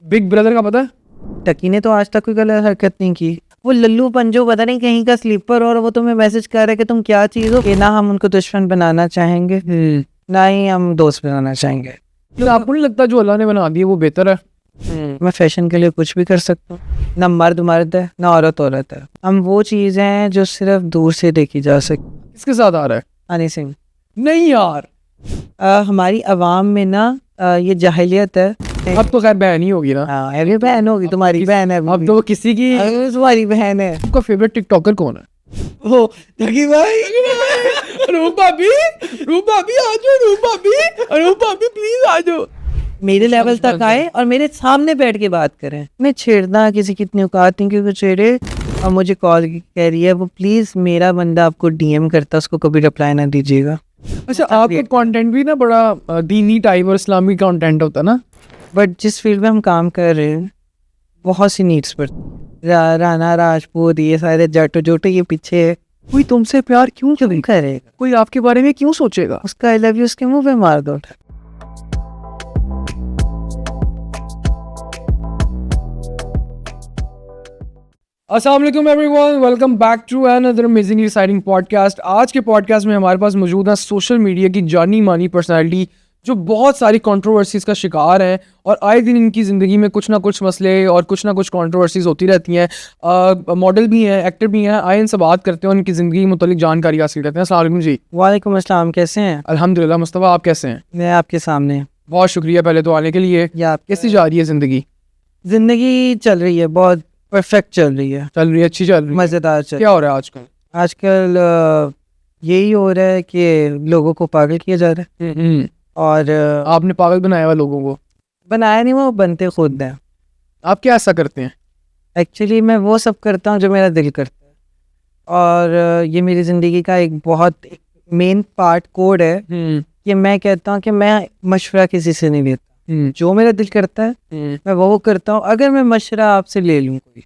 Big brother का पता है? टकी ने तो आज तक कोई गलत हरकत नहीं की। वो लल्लू पंजो पता नहीं कहीं का स्लीपर, और वो तुम्हें मैसेज कर रहे हैं कि तुम क्या चीज हो, कि ना हम उनको दुश्मन बनाना चाहेंगे ना ही हम दोस्त बनाना चाहेंगे। तो आपको नहीं लगता जो अल्लाह ने बना दिया वो बेहतर है? मैं फैशन के लिए कुछ भी कर सकता हूँ। ना मर्द मर्द है ना औरत औरत है, हम वो चीज़ हैं जो सिर्फ दूर से देखी जा सकती। किसके साथ आ रहा है? हनी सिंह। नहीं यार, हमारी आवाम में ना ये जाहिलियत है। अब तो खैर बहन ही होगी ना। हाँ, अरे बहन होगी, तुम्हारी बहन है। अब तो वो किसी की। अरे तुम्हारी बहन है। आपका फेवरेट टिकटॉकर कौन है? वो टकी भाई। रूप भाभी आ जाओ, रूप भाभी प्लीज आ जाओ। मेरे लेवल तक आए और मेरे सामने बैठ के बात करें। मैं छेड़ना किसी की इतनी औकात नहीं कि वो छेड़े। और मुझे कॉल कह रही है वो, प्लीज मेरा बंदा आपको डीएम करता, उसको कभी रिप्लाई ना दीजिएगा। अच्छा, आपका कंटेंट भी ना बड़ा दीनी टाइप और इस्लामी कंटेंट होता है ना। बट जिस फील्ड में हम काम कर रहे हैं बहुत सी नीड्स पर राणा राजपूत ये सारे जट जोटे ये पीछे है। कोई तुमसे प्यार क्यों करेगा? कोई आपके बारे में क्यों सोचेगा? उसका आई लव यू उसके मुंह पे मार दो। अस्सलाम वालेकुम everyone, welcome back to another amazing exciting podcast. आज के पॉडकास्ट में हमारे पास मौजूद है सोशल मीडिया की जानी मानी पर्सनालिटी जो बहुत सारी कंट्रोवर्सीज का शिकार हैं और आए दिन इनकी ज़िंदगी में कुछ ना कुछ मसले और कुछ ना कुछ कंट्रोवर्सीज होती रहती हैं। मॉडल भी हैं, एक्टर भी हैं। आए इनसे बात करते हैं और इनकी ज़िंदगी में मुतल्लिक जानकारी हासिल करते हैं। अस्सलाम वालेकुम जी। वालेकुम अस्सलाम, कैसे हैं? अल्हम्दुलिल्लाह। मुस्तफ़ा, आप कैसे हैं? मैं आपके सामने। बहुत शुक्रिया पहले तो आने के लिए। या कैसी जा रही है ज़िंदगी? जिंदगी चल रही है, बहुत परफेक्ट चल रही है, चल रही है, अच्छी चल रही है। मज़ेदार चल। क्या हो रहा है आजकल? आजकल यही हो रहा है कि लोगों को पागल किया जा रहा है। और आपने पागल बनाया हुआ लोगों को? बनाया नहीं, वो बनते खुद हैं। आप क्या ऐसा करते हैं? एक्चुअली मैं वो सब करता हूँ जो मेरा दिल करता है, और ये मेरी ज़िंदगी का एक बहुत मेन पार्ट कोड है कि मैं कहता हूँ कि मैं मशवरा किसी से नहीं लेता। जो मेरा दिल करता है मैं वो करता हूँ। अगर मैं मशवरा आपसे ले लूँ कोई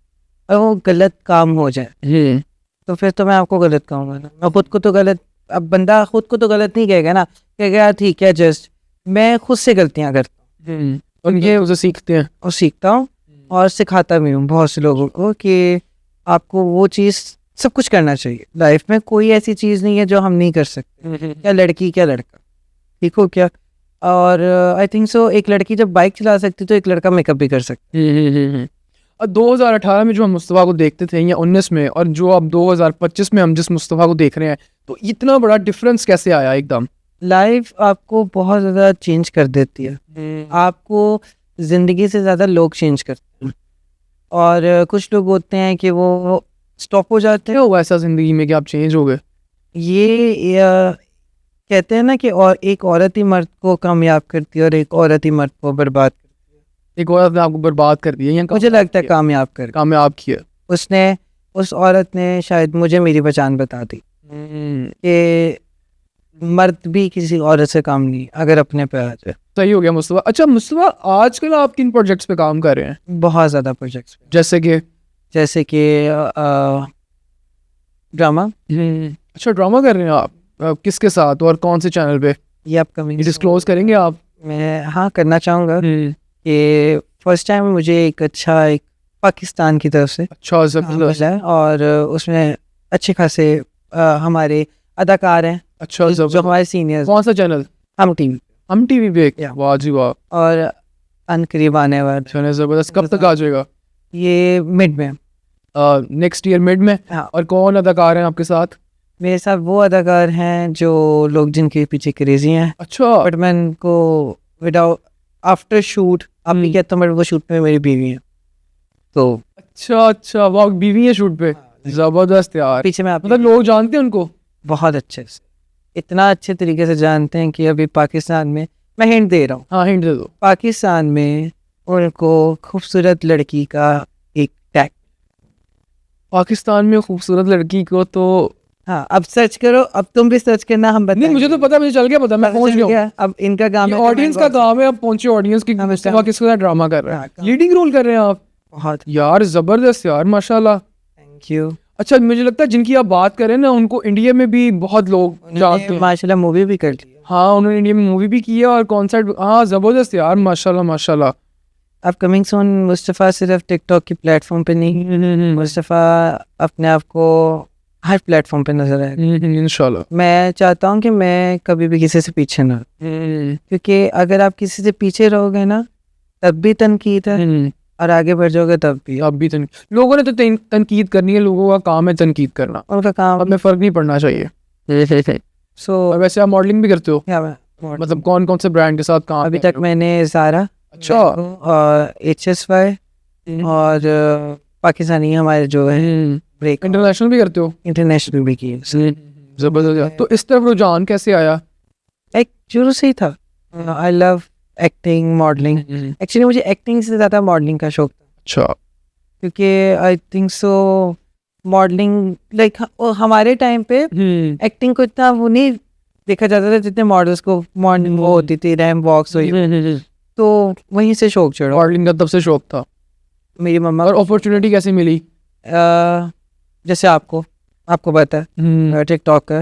और वो गलत काम हो जाए तो फिर तो मैं आपको गलत कहूँगा ना। मैं खुद को तो गलत, अब बंदा खुद को तो गलत नहीं कहेगा ना, कहेगा यार ठीक है, जस्ट मैं खुद से गलतियाँ करता हूँ और ये उसे सीखते हैं और सीखता हूँ और सिखाता भी हूँ बहुत से लोगों को कि आपको वो चीज़ सब कुछ करना चाहिए लाइफ में। कोई ऐसी चीज़ नहीं है जो हम नहीं कर सकते, क्या लड़की क्या लड़का, ठीक हो क्या। और आई थिंक सो एक लड़की जब बाइक चला सकती तो एक लड़का मेकअप भी कर सकता। और 2018 में जो हम मुस्तफ़ा को देखते थे या 19 में, और जो अब 2025 में हम जिस मुस्तफ़ा को देख रहे हैं, तो इतना बड़ा डिफरेंस कैसे आया एकदम? लाइफ आपको बहुत ज़्यादा चेंज कर देती है। आपको ज़िंदगी से ज़्यादा लोग चेंज करते हैं, और कुछ लोग होते हैं कि वो स्टॉप हो जाते हैं। क्या हुआ ऐसा ज़िंदगी में कि आप चेंज हो गए? ये कहते हैं ना कि और एक औरत ही मर्द को कामयाब करती है और एक औरत ही मर्द को बर्बाद करती है। एक औरत ने आपको बर्बाद कर दिया या मुझे लगता है कामयाब किया? उसने, उस औरत ने शायद मुझे मेरी पहचान बता दी कि मर्द भी किसी औरत से काम नहीं अगर अपने पे आ जाए। सही हो गया मुस्तफ़ा। अच्छा मुस्तफ़ा, आजकल आप किन प्रोजेक्ट्स पे काम कर रहे हैं? बहुत ज़्यादा प्रोजेक्ट्स, जैसे कि ड्रामा। अच्छा, ड्रामा कर रहे हैं आप? किसके साथ और कौन से चैनल पे? ये अपकमिंग डिस्क्लोज करेंगे आप? मैं हाँ करना चाहूँगा कि फर्स्ट टाइम मुझे एक पाकिस्तान की तरफ से अच्छा मिला है, और उसमें अच्छे खासे हमारे अदाकार हैं। अच्छा, जो हमारे सीनियर्स। कौन सा चैनल? हम टीवी पे। वाह जी वाह। और अनकरीब आने वाला। जबरदस्त। कब तक आ जाएगा? ये मिड में, नेक्स्ट ईयर मिड में। हाँ। और कौन अदाकार हैं आपके साथ? मेरे साथ वो अदाकार हैं जो लोग जिनके पीछे क्रेजी हैं। अच्छा। बट मैं उनको विदाउट आफ्टर शूट आप भी कहता हूँ, बट वो शूट में मेरी बीवी है तो। अच्छा, वाह, बीवी है शूट पे। जबरदस्त यार। पीछे में मतलब लोग जानते हैं उनको बहुत अच्छे से, इतना अच्छे तरीके से जानते हैं कि अभी पाकिस्तान में, मैं हिंट दे रहा हूँ। हाँ, हिंट दे दो। पाकिस्तान में उनको खूबसूरत लड़की का एक टैग। पाकिस्तान में खूबसूरत लड़की को तो हाँ, अब सर्च करो, अब तुम भी सर्च करना, हम बताएंगे। नहीं, मुझे तो पता, मुझे चल गया पता, मैं पहुंच गया। अब इनका काम है, ऑडियंस का काम है, अब पहुंचे ऑडियंस की मुस्तफ़ा किसके साथ ड्रामा कर रहा है। लीडिंग रोल कर रहे हैं आप? बहुत यार जबरदस्त यार, माशाल्लाह। Thank you. अच्छा, मुझे लगता है जिनकी आप बात करें ना, उनको इंडिया में भी बहुत लोग जानते हैं। माशाल्लाह मूवी भी कर ली। हाँ, उन्होंने इंडिया में मूवी भी की है और कॉन्सर्ट। हाँ, जबरदस्त यार, माशाल्लाह माशाल्लाह। अपकमिंग सून मुस्तफ़ा सिर्फ टिकटॉक की प्लेटफॉर्म पे नहीं, मुस्तफ़ा अपने आप को हर प्लेटफॉर्म पे नजर आएगा। इंशाल्लाह। मैं चाहता हूँ कि मैं कभी भी किसी से पीछे ना रहूं, क्योंकि अगर आप किसी से पीछे रहोगे ना तब भी तनकीद है, और आगे बढ़ जाओगे तब भी। अब भी लोगों ने तो तनकीद करनी है, लोगों का काम है तनकीद करना, उनका काम अब में फर्क नहीं पड़ना चाहिए। सो और वैसे आप मॉडलिंग भी करते हो, क्या मतलब कौन कौन से ब्रांड के साथ काम अभी कर तक रहे हो? मैंने ज़ारा अच्छा। और HSY और पाकिस्तानी हमारे जो है ब्रेक इंटरनेशनल भी करते हो? इंटरनेशनल भी की। जबरदस्त। तो इस तरफ रुझान कैसे आया? एक शुरू से ही था, I love acting modelling. Actually मुझे एक्टिंग से ज़्यादा मॉडलिंग का शौक था, अच्छा। क्योंकि I think so modelling like हमारे टाइम पे एक्टिंग को इतना वो नहीं देखा जाता था जितने मॉडल्स को मॉडलिंग वो होती थी, रैम वॉक्स हुई, तो वहीं से शौक चढ़ा। मॉडलिंग का तब से शौक था। मेरी मम्मा और अपॉर्चुनिटी कैसे मिली? जैसे आपको पता है टिकटॉक का,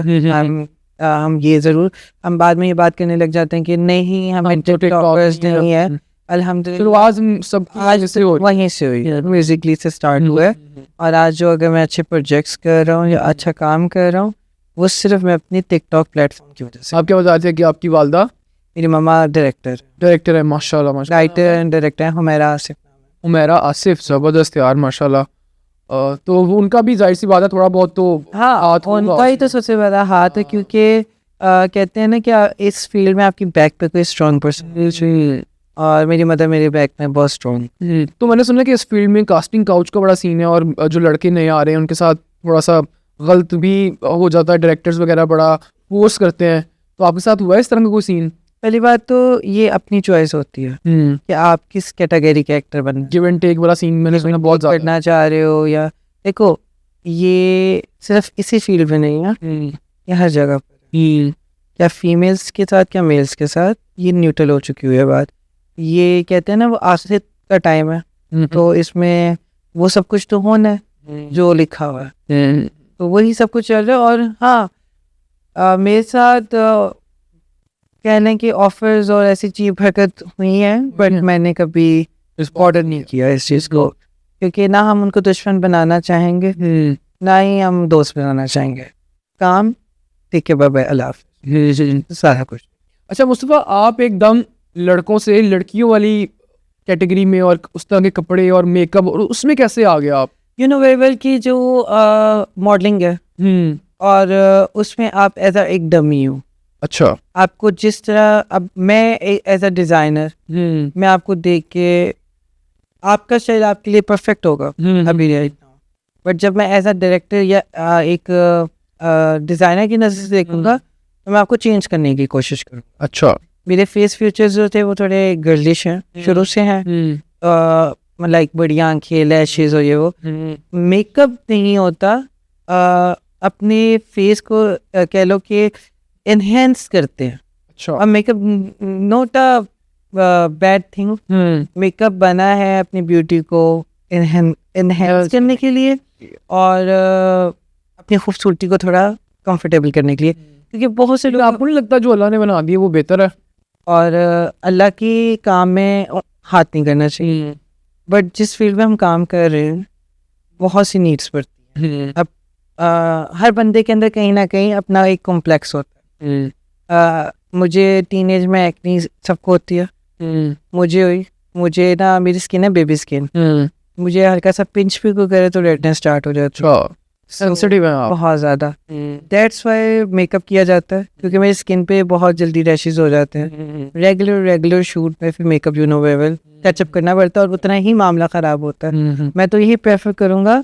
हम ये ज़रूर हम बाद में ये बात करने लग जाते हैं कि नहीं हमें हम तो टिकटॉकर्स TikTok नहीं है। शुरुआत अल्हम्दुलिल्लाह सब आज से हो वहीं से हुई, म्यूजिकली से स्टार्ट हुआ है। और आज जो अगर मैं अच्छे प्रोजेक्ट्स कर रहा हूँ या अच्छा काम कर रहा हूँ वो सिर्फ मैं अपनी टिकटॉक प्लेटफॉर्म की वजह से। आप क्या बता रहे थे कि आपकी वालदा मेरी मम्मा डायरेक्टर है? माशाल्लाह माशाल्लाह। राइटर एंड डायरेक्टर है, हुमैरा आसिफ। उमेरा आसिफ, ज़बरदस्त यार माशाल्लाह। तो वो उनका भी जाहिर सी बात है थोड़ा बहुत तो हाँ हाथ होगा उनका ही तो उसमें। सबसे बड़ा हाथ है, क्योंकि कहते हैं ना कि इस फील्ड में आपकी बैक पे कोई स्ट्रॉन्ग पर्सन, और मेरी मदर मेरे बैक में बहुत स्ट्रॉन्ग। तो मैंने सुना कि इस फील्ड में कास्टिंग काउच का बड़ा सीन है, और जो लड़के नए आ रहे हैं उनके साथ थोड़ा सा गलत भी हो जाता है, डायरेक्टर्स वगैरह बड़ा फोर्स करते हैं। तो आपके साथ हुआ है इस तरह का कोई सीन? पहली बात तो ये अपनी चॉइस होती है कि आप किस कैटेगरी के एक्टर बनना गिव एंड टेक वाला सीन मैंने सुना बहुत ज़्यादा करना चाह रहे हो। या देखो ये सिर्फ इसी फील्ड में नहीं है, ये हर जगह पर, क्या फीमेल्स के साथ क्या मेल्स के साथ, ये न्यूट्रल हो चुकी हुई है बात। ये कहते हैं ना वो आखिरत का टाइम है, तो इसमें वो सब कुछ तो होना है जो लिखा हुआ है, तो वही सब कुछ चल रहा है। और हाँ मेरे साथ कह लें कि ऑफर्स और ऐसी चीप हरकत हुई है, बट मैंने कभी ऑर्डर नहीं किया इस चीज़ को, क्योंकि ना हम उनको दुश्मन बनाना चाहेंगे ना ही हम दोस्त बनाना चाहेंगे। काम ठीक है, बाय अल्लाह हाफ़िज़, सारा कुछ। अच्छा मुस्तफ़ा, आप एकदम लड़कों से लड़कियों वाली कैटेगरी में और उस तरह के कपड़े और मेकअप और उसमें कैसे आ गया आप? यू नो वेरी वेल कि जो मॉडलिंग है और उसमें आप एज अ एक डमी हो। अच्छा। आपको जिस तरह अब मैं एज अ डिज़ाइनर मैं आपको देख के आपका स्टाइल आपके लिए परफेक्ट होगा अभी राइट नाउ, बट जब मैं एज अ डायरेक्टर या एक डिज़ाइनर की नज़र से देखूंगा तो मैं आपको चेंज करने की कोशिश करूँगा। अच्छा। मेरे फेस फीचर्स जो थे वो थोड़े गर्लिश हैं शुरू से हैं, लाइक बड़ी आंखें, लैशेज और ये वो। मेकअप नहीं होता, अपने फेस को कह लो कि एनहेंस करते हैं। अच्छा। और makeup not a bad thing, makeup बना है अपनी ब्यूटी को एनहेंस करने के लिए और अपनी खूबसूरती को थोड़ा कंफर्टेबल करने के लिए, क्योंकि बहुत से लोग आपको नहीं लगता जो अल्लाह ने बना दिया वो बेहतर है? और अल्लाह की काम में हाथ नहीं करना चाहिए, बट जिस फील्ड में हम काम कर रहे हैं बहुत सी नीड्स पड़ती हैं। अब हर बंदे के अंदर कहीं ना कहीं अपना एक कॉम्प्लेक्स होता है। मुझे टीनेज में एक्ने सबको होती है, मुझे ना मेरी स्किन है बेबी स्किन, मुझे हल्का सा पिंच भी को करे तो रेडनेस स्टार्ट हो जाती है। सेंसिटिव है आप? बहुत ज़्यादा, दैट्स वाई मेकअप किया जाता है, क्योंकि मेरी स्किन पे बहुत जल्दी रैशेज हो जाते हैं। रेगुलर शूट में फिर makeup you know well touch-up करना पड़ता है और उतना ही मामला ख़राब होता है। मैं तो यही प्रेफर करूँगा,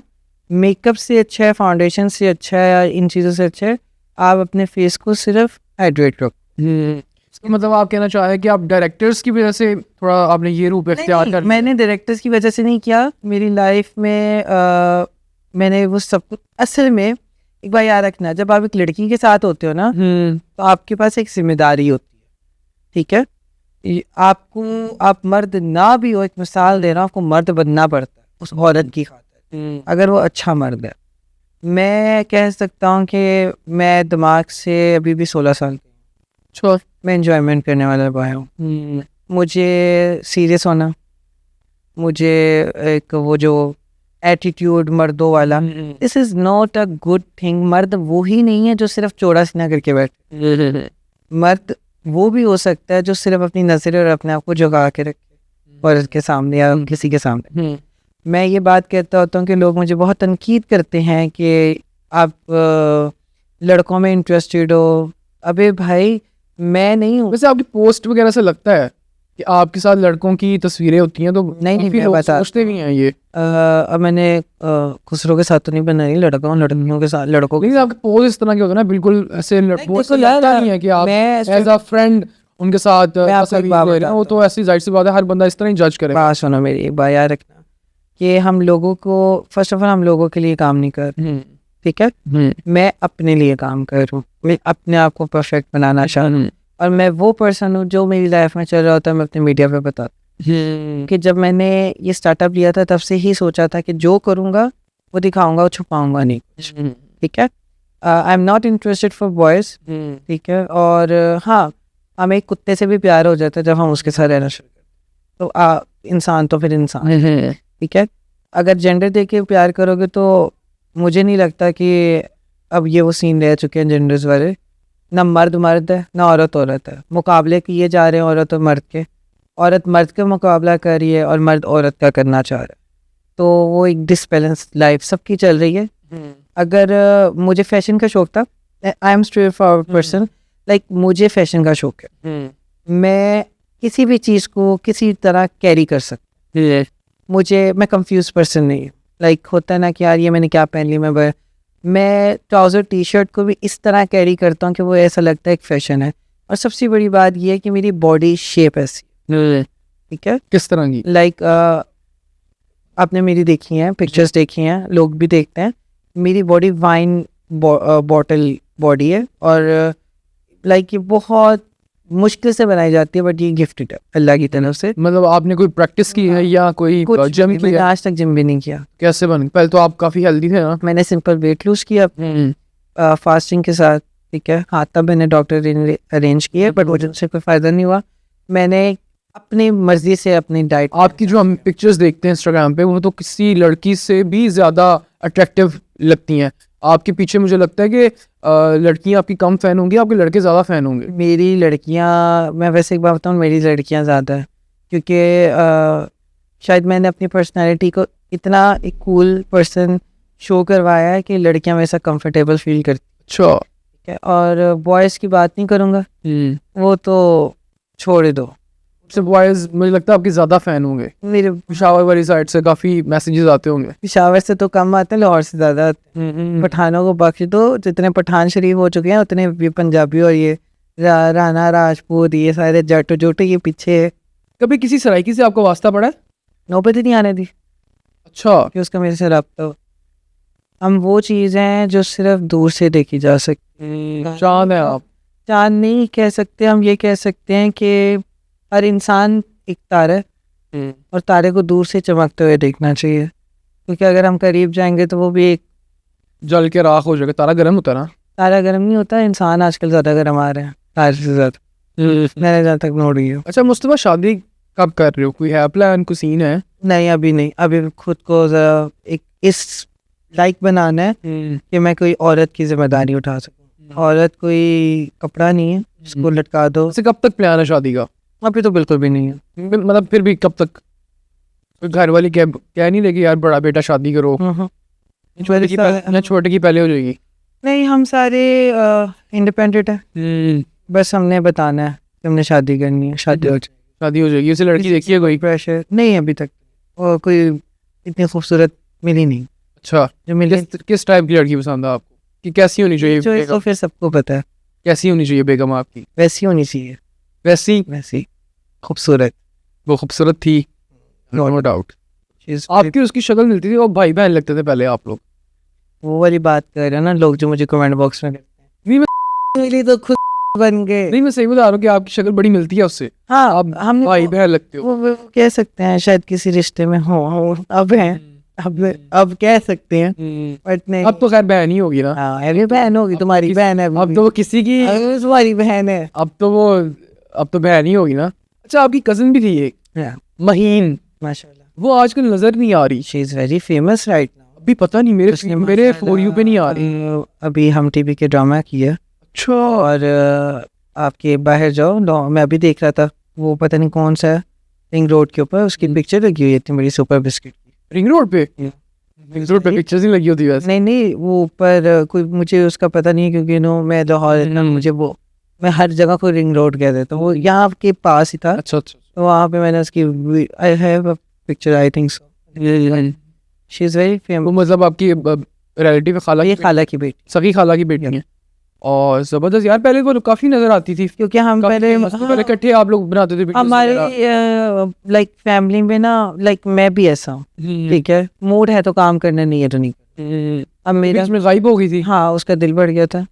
मेकअप से अच्छा है, फाउंडेशन से अच्छा है, या इन चीज़ों से अच्छा है आप अपने फेस को सिर्फ हाइड्रेट रखो। मतलब आप कहना चाह रहे हैं कि आप डायरेक्टर्स की वजह से थोड़ा आपने ये रूप इख्तियार कर लिया? मैंने डायरेक्टर्स की वजह से नहीं किया, मेरी लाइफ में मैंने वो सब असल में एक बार याद रखना, जब आप एक लड़की के साथ होते हो ना तो आपके पास एक जिम्मेदारी होती है, ठीक है? आपको आप मर्द ना भी हो, एक मिसाल दे रहा हूँ, आपको मर्द बनना पड़ता है उस औरत की खातिर, अगर वो अच्छा मर्द है। मैं कह सकता हूँ कि मैं दिमाग से अभी भी 16 साल मैं एंजॉयमेंट करने वाला बॉय हूँ। मुझे सीरियस होना, मुझे एक वो जो एटीट्यूड मर्दों वाला, this is not a good thing. मर्द वो ही नहीं है जो सिर्फ चौड़ा सीना करके बैठे। मर्द वो भी हो सकता है जो सिर्फ अपनी नजरें और अपने आप को झुका के रखे औरत के सामने या किसी के सामने। मैं ये बात कहता होता हूँ कि लोग मुझे बहुत तनकीद करते हैं कि आप लड़कों में इंटरेस्टेड हो। अबे भाई मैं नहीं हूँ। वैसे आपकी पोस्ट वगैरह से लगता है कि आपके साथ लड़कों की तस्वीरें होती हैं तो नहीं, काफी मैं लोग बता- सोचते भी हैं ये। अब मैंने खुसरो के साथ तो नहीं बनाई, लड़कियों के साथ, लड़कों के लेकिन आपके पोस्ट इस तरह के होते हैं ना, बिल्कुल ऐसे देखो पोस्ट यार, लगता नहीं है कि आप मैं एज अ फ्रेंड उनके साथ मैं आपको एक तस्वीर बात ले रहे हैं। वो बताता तो ऐसी जाहिर सी बात है, हर बंदा इस तरह ही जज करेगा। बात सुनो मेरी, एक बात याद रखना कि हम लोगों को, फर्स्ट ऑफ ऑल हम लोगों के लिए काम नहीं कर रहे, ठीक है। मैं अपने लिए काम कर रहा हूँ, मैं अपने आप को परफेक्ट बनाना चाह रहा हूँ। और मैं वो पर्सन हूँ जो मेरी लाइफ में चल रहा होता है मैं अपने मीडिया पे बताता हूँ कि जब मैंने ये स्टार्टअप लिया था तब से ही सोचा था कि जो करूँगा वो दिखाऊंगा, वो छुपाऊंगा नहीं कुछ, ठीक है। I am not interested for boys, ठीक है। और हाँ, हमें एक कुत्ते से भी प्यार हो जाता है जब हम उसके साथ रहना शुरू करते। तो इंसान तो फिर इंसान, ठीक है। अगर जेंडर दे के प्यार करोगे तो मुझे नहीं लगता कि अब ये वो सीन रह चुके हैं जेंडर्स वाले। ना मर्द मर्द है ना औरत औरत है, मुकाबले किए जा रहे हैं औरत और मर्द के। औरत मर्द का मुकाबला कर रही है और मर्द औरत का करना चाह रहा है, तो वो एक डिसबैलेंस लाइफ सबकी चल रही है। अगर मुझे फैशन का शौक था, I am straight forward person, like मुझे फैशन का शौक है। मैं किसी भी चीज़ को किसी तरह कैरी कर सकता, मैं कंफ्यूज पर्सन नहीं हूँ। लाइक होता है ना कि यार ये मैंने क्या पहन ली, मैं ट्राउज़र टी शर्ट को भी इस तरह कैरी करता हूँ कि वो ऐसा लगता है एक फैशन है। और सबसे बड़ी बात ये है कि मेरी बॉडी शेप ऐसी, ठीक है। किस तरह की? लाइक आपने मेरी देखी हैं पिक्चर्स, देखी हैं, लोग भी देखते हैं। मेरी बॉडी वाइन बॉटल बॉडी है और लाइक ये बहुत मुश्किल से बनाई जाती है, बट ये गिफ्टेड है अल्लाह की तरफ से। मतलब आपने कोई प्रैक्टिस की है या कोई कुछ जिम की मैंने है? आज तक जिम भी नहीं किया। कैसे बन? पहले तो आप काफी हेल्दी थे ना। मैंने सिंपल वेट लूज किया फास्टिंग के साथ, ठीक है। हाँ, तब मैंने डॉक्टर अरेंज किए, बट मुझे उससे कोई फ़ायदा नहीं हुआ। मैंने अपनी मर्जी से अपनी डाइट, आपकी जो हम पिक्चर्स देखते हैं इंस्टाग्राम पे, वो तो किसी लड़की से भी ज़्यादा अट्रैक्टिव लगती हैं। आपके पीछे मुझे लगता है कि लड़कियां आपकी कम फ़ैन होंगी, आपके लड़के ज़्यादा फ़ैन होंगे। मेरी लड़कियां, मैं वैसे एक बात बताऊँ, मेरी लड़कियां ज़्यादा है क्योंकि शायद मैंने अपनी पर्सनैलिटी को इतना एक कूल पर्सन शो करवाया है कि लड़कियां मेरे साथ कंफर्टेबल फील करती, अच्छा। ठीक है। और बॉयज़ की बात नहीं करूँगा, वो तो छोड़ दो। से बॉयज़ मुझे लगता है आपके ज़्यादा फ़ैन होंगे। मेरे पेशावर वाली साइड से काफ़ी मैसेजेस आते होंगे। पेशावर से तो कम आते हैं, लाहौर से ज़्यादा आते हैं। पठानों को बख्श दो, जितने पठान शरीफ हो चुके हैं उतने भी पंजाबी और ये राणा राजपूत, ये सारे जट जोट ये पीछे है। कभी किसी सराइकी से आपका वास्ता पड़ा है? नौबत ही नहीं आने दी अच्छा। कि उसका मेरे से रब्ता हो। हम वो चीज़ हैं जो सिर्फ दूर से देखी जा सकती। चांद है आप। चांद नहीं कह सकते, हम ये कह सकते हैं कि हर इंसान एक तारा है और तारे को दूर से चमकते हुए देखना चाहिए, क्योंकि अगर हम करीब जाएंगे तो वो भी एक जल के राख हो जाएगा। तारा गर्म होता है ना? तारा गर्म नहीं होता, इंसान आजकल ज़्यादा गर्म आ रहे हैं तारे से ज़्यादा, मैंने जहाँ तक नोट किया। अच्छा मुस्तफा, शादी कब कर रहे हो? कोई है प्लान, कोई सीन है? नहीं, अभी नहीं। अभी खुद को ज़रा एक इस लाइक बनाना है कि मैं कोई औरत की जिम्मेदारी उठा सकूं। औरत कोई कपड़ा नहीं है जिसको लटका दो। वैसे कब तक प्लान है शादी का? अभी तो बिल्कुल भी नहीं है। मतलब फिर भी कब तक? कोई घर वाली कह नहीं लेगी यार बड़ा बेटा शादी करो? छोटे की पहले हो जाएगी? नहीं, हम सारे इंडिपेंडेंट है, बस हमने बताना है कि हमने शादी करनी है, शादी हो शादी हो जाएगी। उसे लड़की देखी है कोई? प्रेशर नहीं अभी तक, और कोई इतनी खूबसूरत मिली नहीं। अच्छा, जो मिली किस टाइप की लड़की पसंद है आपको? कि कैसी होनी चाहिए जो बेगम? तो फिर सबको पता है कैसी होनी चाहिए बेगम आपकी? वैसी होनी चाहिए, वैसी खूबसूरत। वो खूबसूरत थी, नो डाउट। She's- आपकी उसकी शक्ल मिलती थी और भाई बहन लगते थे पहले आप लोग। वो वाली बात कर रहे हैं ना लोग जो मुझे कमेंट बॉक्स में करते नहीं, हैं, मिली तो खुद बन गए। नहीं, मैं सही बता रहा हूँ कि आपकी शक्ल बड़ी मिलती है उससे। हाँ, आप हम भाई बहन लगते हो। वो कह सकते हैं शायद किसी रिश्ते में हो, अब हैं, अब कह सकते हैं, बट नहीं। अब तो खैर बहन ही होगी ना। हाँ, अरे बहन होगी, तुम्हारी बहन है, अब तो वो किसी की, अरे तुम्हारी बहन है। अब तो बहन ही होगी ना। अच्छा, आपकी कजन भी थी एक, हाँ, महीन। माशाल्लाह। वो आजकल नजर नहीं आ रही, she is very famous right now. अभी पता नहीं मेरे फॉर यू पे नहीं आ रही। अभी हम टीवी के ड्रामा किया अच्छा, और आपके बाहर जाओ मैं अभी देख रहा था, वो पता नहीं कौन सा रिंग रोड के ऊपर उसकी पिक्चर लगी हुई है इतनी बड़ी सुपर बिस्किट की। रिंग रोड पे पिक्चर्स नहीं लगी होती वैसे। नहीं वो ऊपर कोई, मुझे उसका पता नहीं है क्योंकि मैं लाहौर इतना मुझे वो, मैं हर जगह को रिंग रोड कह देता हूँ, वो यहाँ के पास ही था। अच्छा अच्छा, तो वहाँ पे मैंने उसकी I have a picture, I think so she is very वो फेमस। मतलब आपकी रिलेटिव खाला ये की खाला की बेटी, सगी खाला की बेटी है। और जबरदस्त यार, पहले वो काफी नजर आती थी, क्योंकि हम पहले पहले इकट्ठे आप लोग बनाते थे videos हमारे वगैरह। लाइक फैमिली में ना, लाइक मैं भी ऐसा हूँ, ठीक है, मूड है तो काम करना, नहीं है तो नहीं। अब मेरा बीच में गायब हो गई थी। हाँ, उसका दिल बढ़ गया था,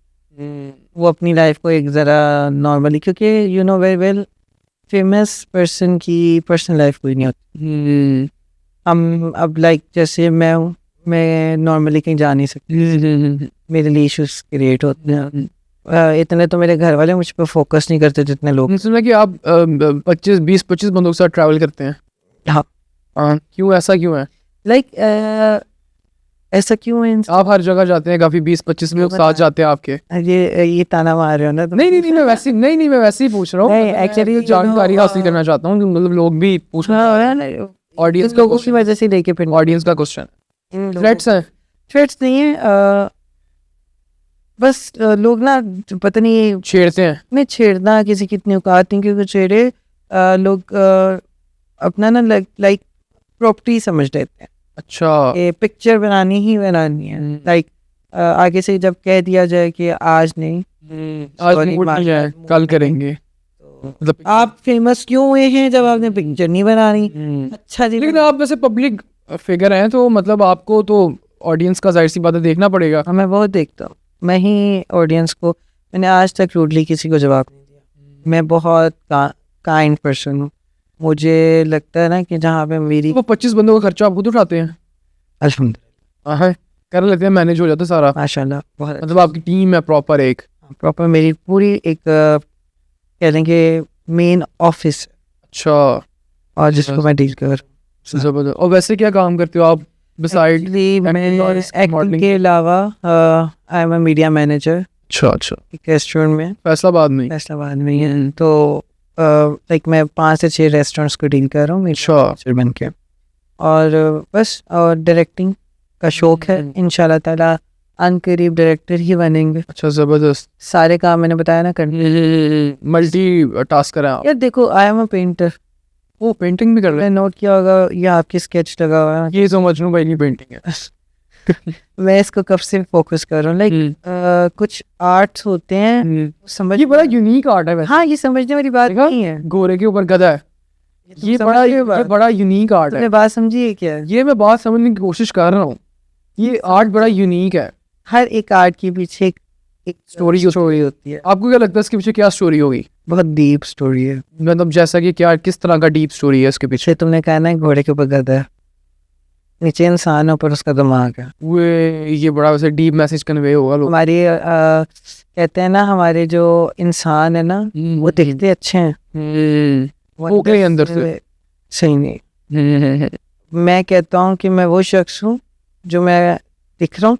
वो अपनी लाइफ को एक ज़रा नॉर्मली, क्योंकि you know very well famous person की पर्सनल लाइफ कोई नहीं होती। हम अब लाइक जैसे मैं हूँ, मैं नॉर्मली कहीं जा नहीं सकती, मेरे लिए इश्यूज क्रिएट होते हैं। इतने तो मेरे घर वाले मुझ पर फोकस नहीं करते जितने लोग। सुना कि आप 20-25 बंदों के साथ ट्रैवल करते हैं। हाँ, क्यों, ऐसा क्यों है? लाइक ऐसा क्यों है? आप हर जगह जाते हैं, काफी 20-25 लोग साथ जाते हैं आपके। ये ताना मार रहे हो ना तुम? नहीं मैं वैसे ही पूछ रहा हूँ। नहीं, मतलब actually, मैं जानकारी हासिल करना चाहता हूँ, मतलब लोग भी पूछ ऑडियंस कुछ लोगों की वजह से लेके फिर ऑडियंस का क्वेश्चन थ्रेट्स हैं। थ्रेट्स नहीं है, बस लोग ना पता नहीं छेड़ते हैं। नहीं, छेड़ना किसी की इतनी औकात नहीं, क्योंकि छेड़े लोग अपना ना लाइक प्रॉपर्टी समझ लेते हैं। अच्छा, ये पिक्चर बनानी ही बनानी है, लाइक आगे से जब कह दिया जाए कि आज नहीं, आज sorry, मूड नहीं है, कल करेंगे। मतलब आप फेमस क्यों हुए हैं जब आपने पिक्चर नहीं बनानी? अच्छा जी, लेकिन आप वैसे पब्लिक फिगर हैं, तो मतलब आपको तो ऑडियंस का जाहिर सी बात है देखना पड़ेगा। हाँ, मैं बहुत देखता हूँ, मैं ही ऑडियंस को, मैंने आज तक रूडली किसी को जवाब नहीं दिया। मैं बहुत काइंड पर्सन हूँ, मुझे लगता है ना कि जहाँ पे मेरी वो 25 बंदों का खर्चा आप खुद उठाते हैं? अल्हम्दुलिल्लाह, हाँ, कर लेते हैं, मैनेज हो जाता है सारा। माशाल्लाह, बहुत मतलब आपकी टीम है प्रॉपर एक? प्रॉपर मेरी पूरी एक कह लेंगे मेन ऑफिस, अच्छा, और जिसको मैं डील कर। जबरदस्त। और वैसे क्या काम करते हो आप बिसाइड? एक्चुअली मैं एक्टिंग के अलावा I am a media manager अच्छा, एक रेस्टोरेंट में, फैसलाबाद में? फैसलाबाद में ही है। तो लाइक मैं 5 से 6 रेस्टोरेंट्स को डील कर रहा हूँ अच्छा, बन के, और बस, और डायरेक्टिंग का शौक है, इंशाल्लाह ताला अनकरीब डायरेक्टर ही बनेंगे। अच्छा, जबरदस्त। सारे काम मैंने बताया ना करने। मल्टी टास्कर हैं आप। यार देखो, आई एम अ पेंटर, वो पेंटिंग भी कर रहे हैं? नोट किया होगा, ये आपकी स्केच लगा हुआ है, ये समझ लूँ भाई, नहीं पेंटिंग है। मैं इसको कब से फोकस कर रहा हूँ, लाइक कुछ आर्ट्स होते हैं समझ, ये बड़ा यूनिक आर्ट है वैसे। हाँ, ये समझने वाली बात देखा? नहीं है, गोरे के ऊपर गधा है, ये बड़ा यूनिक आर्ट है। तुमने बात समझी है क्या? ये मैं बात समझने की कोशिश कर रहा हूँ, ये आर्ट बड़ा यूनिक है। हर एक आर्ट के पीछे एक स्टोरी होती है। आपको क्या लगता है इसके पीछे क्या स्टोरी होगी? बहुत डीप स्टोरी है, मतलब जैसा कि क्या, किस तरह का डीप स्टोरी है इसके पीछे? तुमने कहा ना घोड़े के ऊपर गधा है, नीचे इंसान है, ऊपर उसका दिमाग है। ये बड़ा वैसे डीप मैसेज कन्वे होगा लोग। हमारे कहते हैं ना, हमारे जो इंसान है ना, वो दिखते अच्छे हैं, वो के अंदर से सही नहीं। मैं कहता हूँ कि मैं वो शख्स हूँ जो मैं दिख रहा हूँ,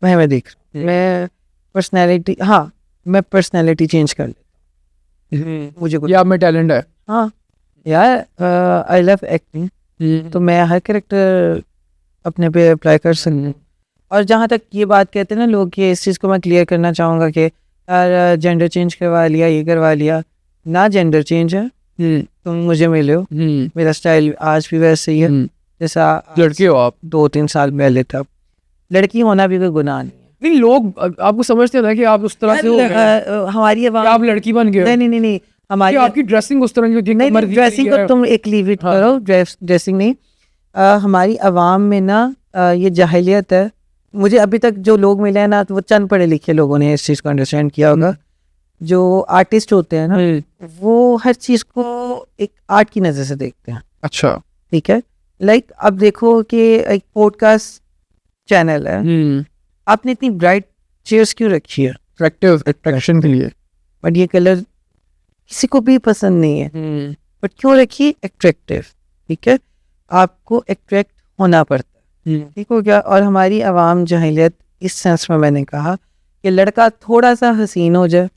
मैं दिख रहा हूँ, मैं पर्सनैलिटी, हाँ, मैं पर्सनैलिटी चेंज कर लेता हूँ, मुझे ये आप में टैलेंट है। हाँ यार, आई लव एक्टिंग, तो मैं हर कैरेक्टर अपने पे अप्लाई कर सकती हूँ। और जहाँ तक ये बात कहते हैं ना लोग, कि इस चीज़ को मैं क्लियर करना चाहूँगा कि यार जेंडर चेंज करवा लिया, ये करवा लिया ना, जेंडर चेंज है, तुम मुझे मिले हो, मेरा स्टाइल आज भी वैसे ही है जैसा लड़के हो आप। 2-3 साल पहले था। लड़की होना भी कोई गुनाह नहीं। लोग आपको समझते हैं ना कि आप उस तरह से हो गए, हमारी आप लड़की बन गए। नहीं, हमारी आपकी ड्रेसिंग उस तरह की, नहीं, ड्रेसिंग को तुम एक लीव इट करो, ड्रेसिंग नहीं, हमारी आवाम में ना ये जाहिलियत है। मुझे अभी तक जो लोग मिले हैं ना, तो वो चंद पढ़े लिखे लोगों ने इस चीज़ को अंडरस्टैंड किया होगा। जो आर्टिस्ट होते हैं ना, वो हर चीज़ को एक आर्ट की नज़र से देखते हैं। अच्छा, ठीक है, लाइक अब देखो कि एक पॉडकास्ट चैनल है, आपने इतनी ब्राइट चेयर्स क्यों रखी है? अट्रैक्शन के लिए। बट ये कलर किसी को भी पसंद नहीं है, बट क्यों रखी? अट्रैक्टिव। ठीक है, आपको अट्रैक्ट होना पड़ता है, ठीक हो गया। और हमारी आवाम जahiliयत इस सेंस में मैंने कहा कि लड़का थोड़ा सा हसीन हो जाए,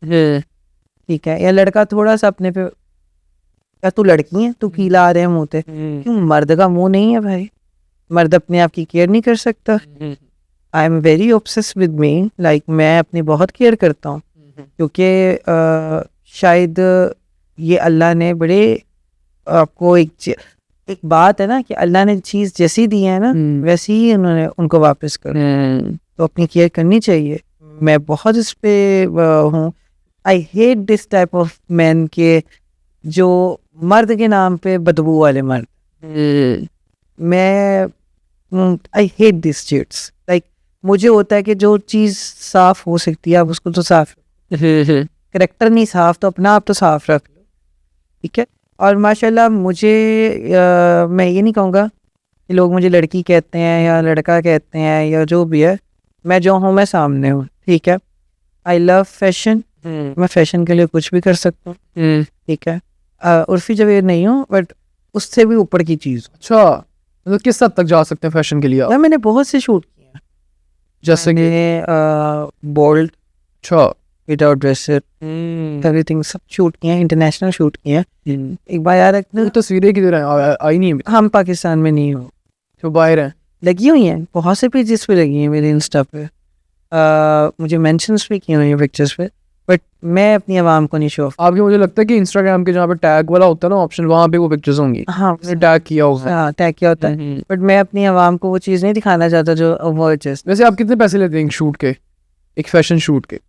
ठीक है, या लड़का थोड़ा सा अपने पे, या तू लड़की है तू कीला आ रहे हैं मुँह पे, क्यों मर्द का मुंह नहीं है भाई, मर्द अपने आप की केयर नहीं कर सकता। I am very obsess with me, like मैं अपनी बहुत केयर करता हूँ, क्योंकि शायद ये अल्लाह ने बड़े आपको एक बात है ना कि अल्लाह ने चीज़ जैसी दी है ना वैसी ही उन्होंने उनको वापस कर, तो अपनी केयर करनी चाहिए। मैं बहुत इस पे हूँ। I hate this type of man के जो मर्द के नाम पे बदबू वाले मर्द। मैं I hate this chits, like मुझे होता है कि जो चीज़ साफ हो सकती है आप उसको तो साफ, करेक्टर नहीं साफ तो अपना आप तो साफ रख लो, ठीक है। और माशाल्लाह मुझे मैं ये नहीं कहूँगा कि लोग मुझे लड़की कहते हैं या लड़का कहते हैं या जो भी है, मैं जो हूँ मैं सामने हूँ, ठीक है। आई लव फैशन, मैं फैशन के लिए कुछ भी कर सकता हूँ, ठीक है। उर्फी जवेद नहीं हूँ बट उससे भी ऊपर की चीज़। अच्छा, मतलब किस हद तक जा सकते हैं फैशन के लिए आप? मैंने बहुत से शूट किए हैं, जैसे कि बोल्ड, अच्छा, विदाउट ड्रेसर, एवरीथिंग सब शूट किए हैं, इंटरनेशनल शूट किए हैं। एक बार यार वो तस्वीरें किधर हैं? आई नहीं है, हम पाकिस्तान में नहीं हो, तो बाहर हैं, लगी हुई हैं, बहुत से पेजेस पे लगी हैं मेरे इंस्टा पे, मुझे मेंशंस भी किए हुए हैं पिक्चर्स पे, बट मैं अपनी आवाम को नहीं शो ऑफ। आपके मुझे लगता है कि इंस्टाग्राम के जहाँ पे टैग वाला होता है ना ऑप्शन, वहाँ पे वो पिक्चर्स होंगी, हाँ टैग किया होगा। हाँ टैग किया होता है, बट मैं अपनी आवाम को वो चीज़ नहीं दिखाना चाहता जो वो चीज़। वैसे आप कितने पैसे लेते हैं शूट के, एक फैशन शूट के?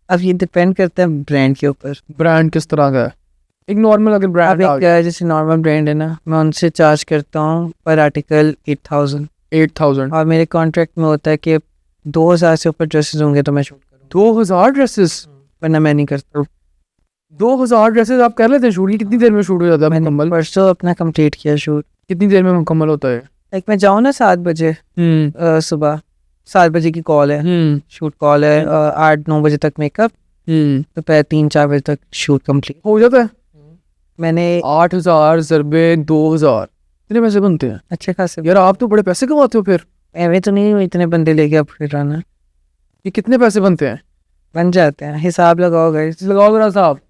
अब ये डिपेंड करता है ब्रांड के ऊपर। ब्रांड किस तरह का है? एक नॉर्मल अगर अब ब्रांड एक जैसे नॉर्मल ब्रांड है ना, मैं उनसे चार्ज करता हूँ पर आर्टिकल 8,000, और मेरे कॉन्ट्रैक्ट में होता है कि 2000 से ऊपर ड्रेसेस होंगे तो मैं शूट करूँ। 2000 ड्रेसेस? वरना मैं नहीं करता। 2000 ड्रेसेस आप कर लेते हैं शूट? कितनी देर में शूट हो जाता है मैंने मुकम्मल? परसों अपना कंप्लीट किया शूट। कितनी देर में मुकम्मल होता है? लाइक मैं जाऊँ ना 7 बजे सुबह 7 बजे की कॉल है, शूट कॉल है, 8-9 बजे तक मेकअप, दोपहर 3-4 बजे तक शूट कंप्लीट हो जाता है। मैंने 8,000 ज़रबे 2000, कितने पैसे बनते हैं? अच्छे खासे। यार आप तो बड़े पैसे कमाते हो फिर। एवं तो नहीं इतने बंदे लेके अब फिर आना, ये कितने पैसे बनते हैं? बन जाते हैं, हिसाब लगाओ गाइस, लगाओ जरा साहब,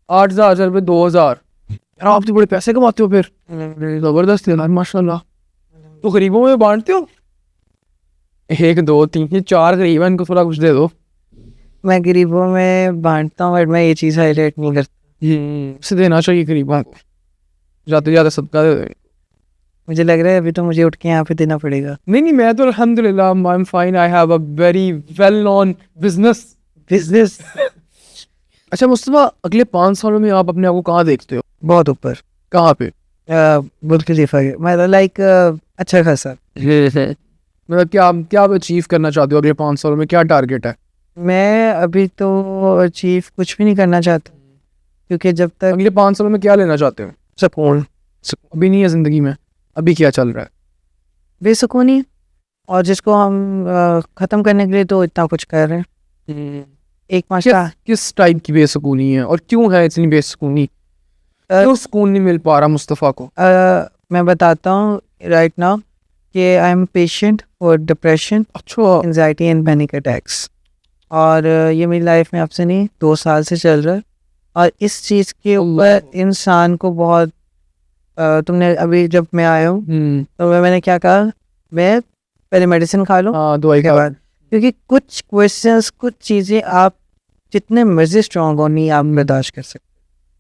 8,000 ज़रबे 2000, यार आप तो बड़े पैसे कमाते हो फिर, ज़बरदस्त है यार माशाल्लाह। तो गरीबों में बांटते हो? 1 2 3 4 गरीब हैं, इनको थोड़ा कुछ दे दो। मैं गरीबों में बांटता हूँ बट मैं ये चीज़ हाईलाइट नहीं करता। से देना चाहिए गरीबों को, ज़्यादा से ज़्यादा सदका दे दें। मुझे लग रहा है अभी तो मुझे उठ के यहाँ पे देना पड़ेगा। नहीं मैं तो अल्हम्दुलिल्लाह I am fine, I have a very well known business. अच्छा मुस्तफा, अगले 5 सालों में आप अपने आप को कहाँ देखते हो? बहुत ऊपर। कहाँ पे? बुर्ज खलीफा के, मतलब लाइक अच्छा खासा। मतलब क्या आप अचीव करना चाहते हो अगले 5 सालों में? क्या टारगेट है? मैं अभी तो अचीव कुछ भी नहीं करना चाहता, क्योंकि जब तक अगले 5 सालों में क्या लेना चाहते हो? सुकून अभी नहीं है ज़िंदगी में, अभी क्या चल रहा है? बेसुकूनी, और जिसको हम ख़त्म करने के लिए तो इतना कुछ कर रहे हैं। एक माशा किस टाइप की बेसुकूनी है और क्यों है इतनी बेसुकूनी? क्यों सुकून नहीं मिल पा रहा मुस्तफ़ा को? मैं बताता हूँ राइट नाउ कि I am patient for depression, अच्छा, एंजाइटी एंड पैनिक अटैक्स, और ये मेरी लाइफ में अब से नहीं 2 साल से चल रहा है। और इस चीज़ के ऊपर इंसान को बहुत तुमने अभी जब मैं आया हूँ तो मैंने क्या कहा, मैं पहले मेडिसिन खा लूँ, हाँ दवाई के बाद, क्योंकि कुछ क्वेश्चंस कुछ चीज़ें आप जितने मर्जी स्ट्रॉन्ग हो नहीं आप बर्दाश्त कर सकते,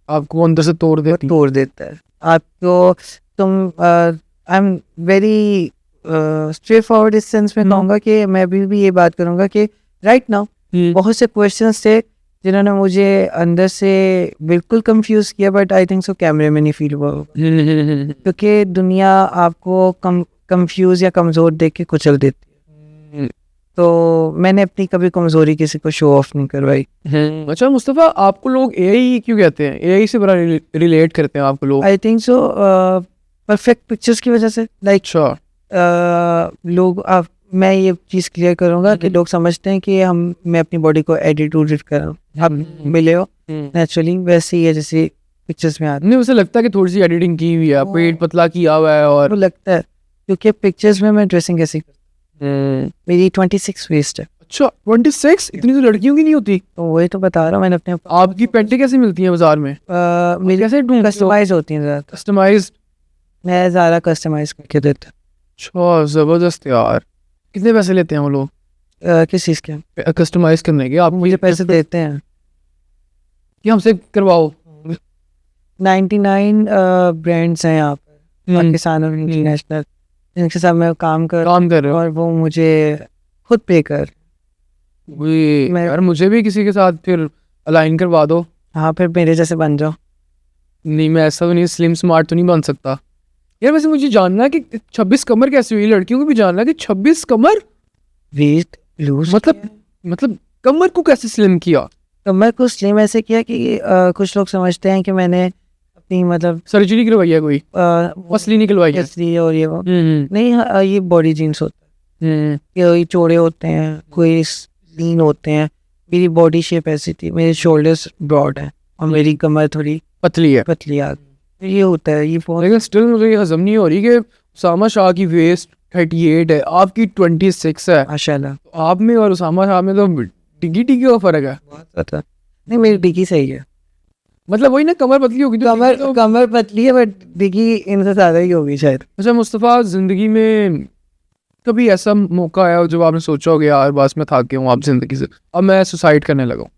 आपको अंदर से तोड़ देता है आपको। तुम I am very straight forward इस सेंस में कहूँगा कि मैं अभी भी ये बात करूँगा कि राइट नाउ बहुत से क्वेश्चंस थे जिन्होंने मुझे अंदर से बिल्कुल कंफ्यूज किया, बट आई थिंक सो कैमरे में नहीं फील हुआ, क्योंकि दुनिया आपको कंफ्यूज या कमज़ोर देख के कुचल देती है। तो मैंने अपनी कभी कमज़ोरी किसी को शो ऑफ नहीं करवाई। अच्छा मुस्तफ़ा, आपको लोग एआई क्यों कहते हैं? एआई से बड़ा रिलेट करते हैं आपको लोग? I think so perfect pictures की वजह से, लाइक लोग मैं ये चीज़ क्लियर करूँगा कि लोग समझते हैं कि मैं अपनी बॉडी को एडिट कर रहा हूँ। आप मिले हो नेचुरली वैसे ही है जैसे पिक्चर्स में आता नहीं उसे लगता है कि थोड़ी सी एडिटिंग की हुई है, पेट पतला किया हुआ है है, और वो लगता है क्योंकि पिक्चर्स में मैं ड्रेसिंग कैसी करता हूँ, मेरी 26 वेस्ट है, अच्छा 26 इतनी तो लड़कियों की नहीं होती। तो वही तो बता रहा हूँ मैंने अपने आपकी पेंटें कैसी मिलती हैं बाजार में? मेरी कैसे कस्टमाइज होती हैं ज़्यादा, कस्टमाइज? मैं ज़्यादा कस्टमाइज करके देता अच्छा जबरदस्त यार। कितने पैसे लेते हैं वो लोग हूँ। किस चीज़ के? कस्टमाइज करने के? आप मुझे पैसे देते हैं कि हमसे करवाओ। 99 ब्रांड्स हैं यहाँ पर पाकिस्तान और इंटरनेशनल, जिनके साथ मैं काम कर काम कर रहे हो? और वो मुझे खुद पे कर। मैं- यार मुझे भी किसी के साथ फिर अलाइन करवा दो। हाँ फिर मेरे जैसे बन जाओ। नहीं मैं ऐसा तो नहीं, स्लिम स्मार्ट तो नहीं बन सकता यार। वैसे मुझे जानना है कि 26 कमर कैसे हुई? लड़कियों को भी जानना है कि 26 कमर वेट लूज मतलब कमर को कैसे स्लिम किया? तो मैं कुछ स्लिम ऐसे किया कि कुछ लोग समझते हैं कि मैंने अपनी मतलब सर्जरी करवाई है कोई? पसली निकलवाई है? असली और ये वो हम्म नहीं, ये बॉडी जीन्स होता है, कोई चौड़े होते हैं, कोई लीन होते हैं। मेरी बॉडी शेप ऐसी थी, मेरे शोल्डर्स ब्रॉड हैं और मेरी कमर थोड़ी पतली है। पतली आ गई। ये होता है, ये बहुत लेकिन स्टिल मुझे ये हजम नहीं हो रही कि उसामा शाह की वेस्ट 38 है, आपकी 26 है। माशाल्लाह तो आप में और उसामा शाह में तो टिकी टिकी का फर्क है। बहुत ज़्यादा। नहीं मेरी डिग्गी सही है, मतलब वही ना, कमर पतली होगी तो कमर तो- कमर पतली है बट डिग्गी इनसे ज़्यादा ही होगी शायद। अच्छा मुस्तफ़ा, जिंदगी में कभी ऐसा मौका आया हो जब आपने सोचा हो कि यार बस मैं थक गया हूँ आप जिंदगी से, अब मैं सुसाइड करने लगा हूँ?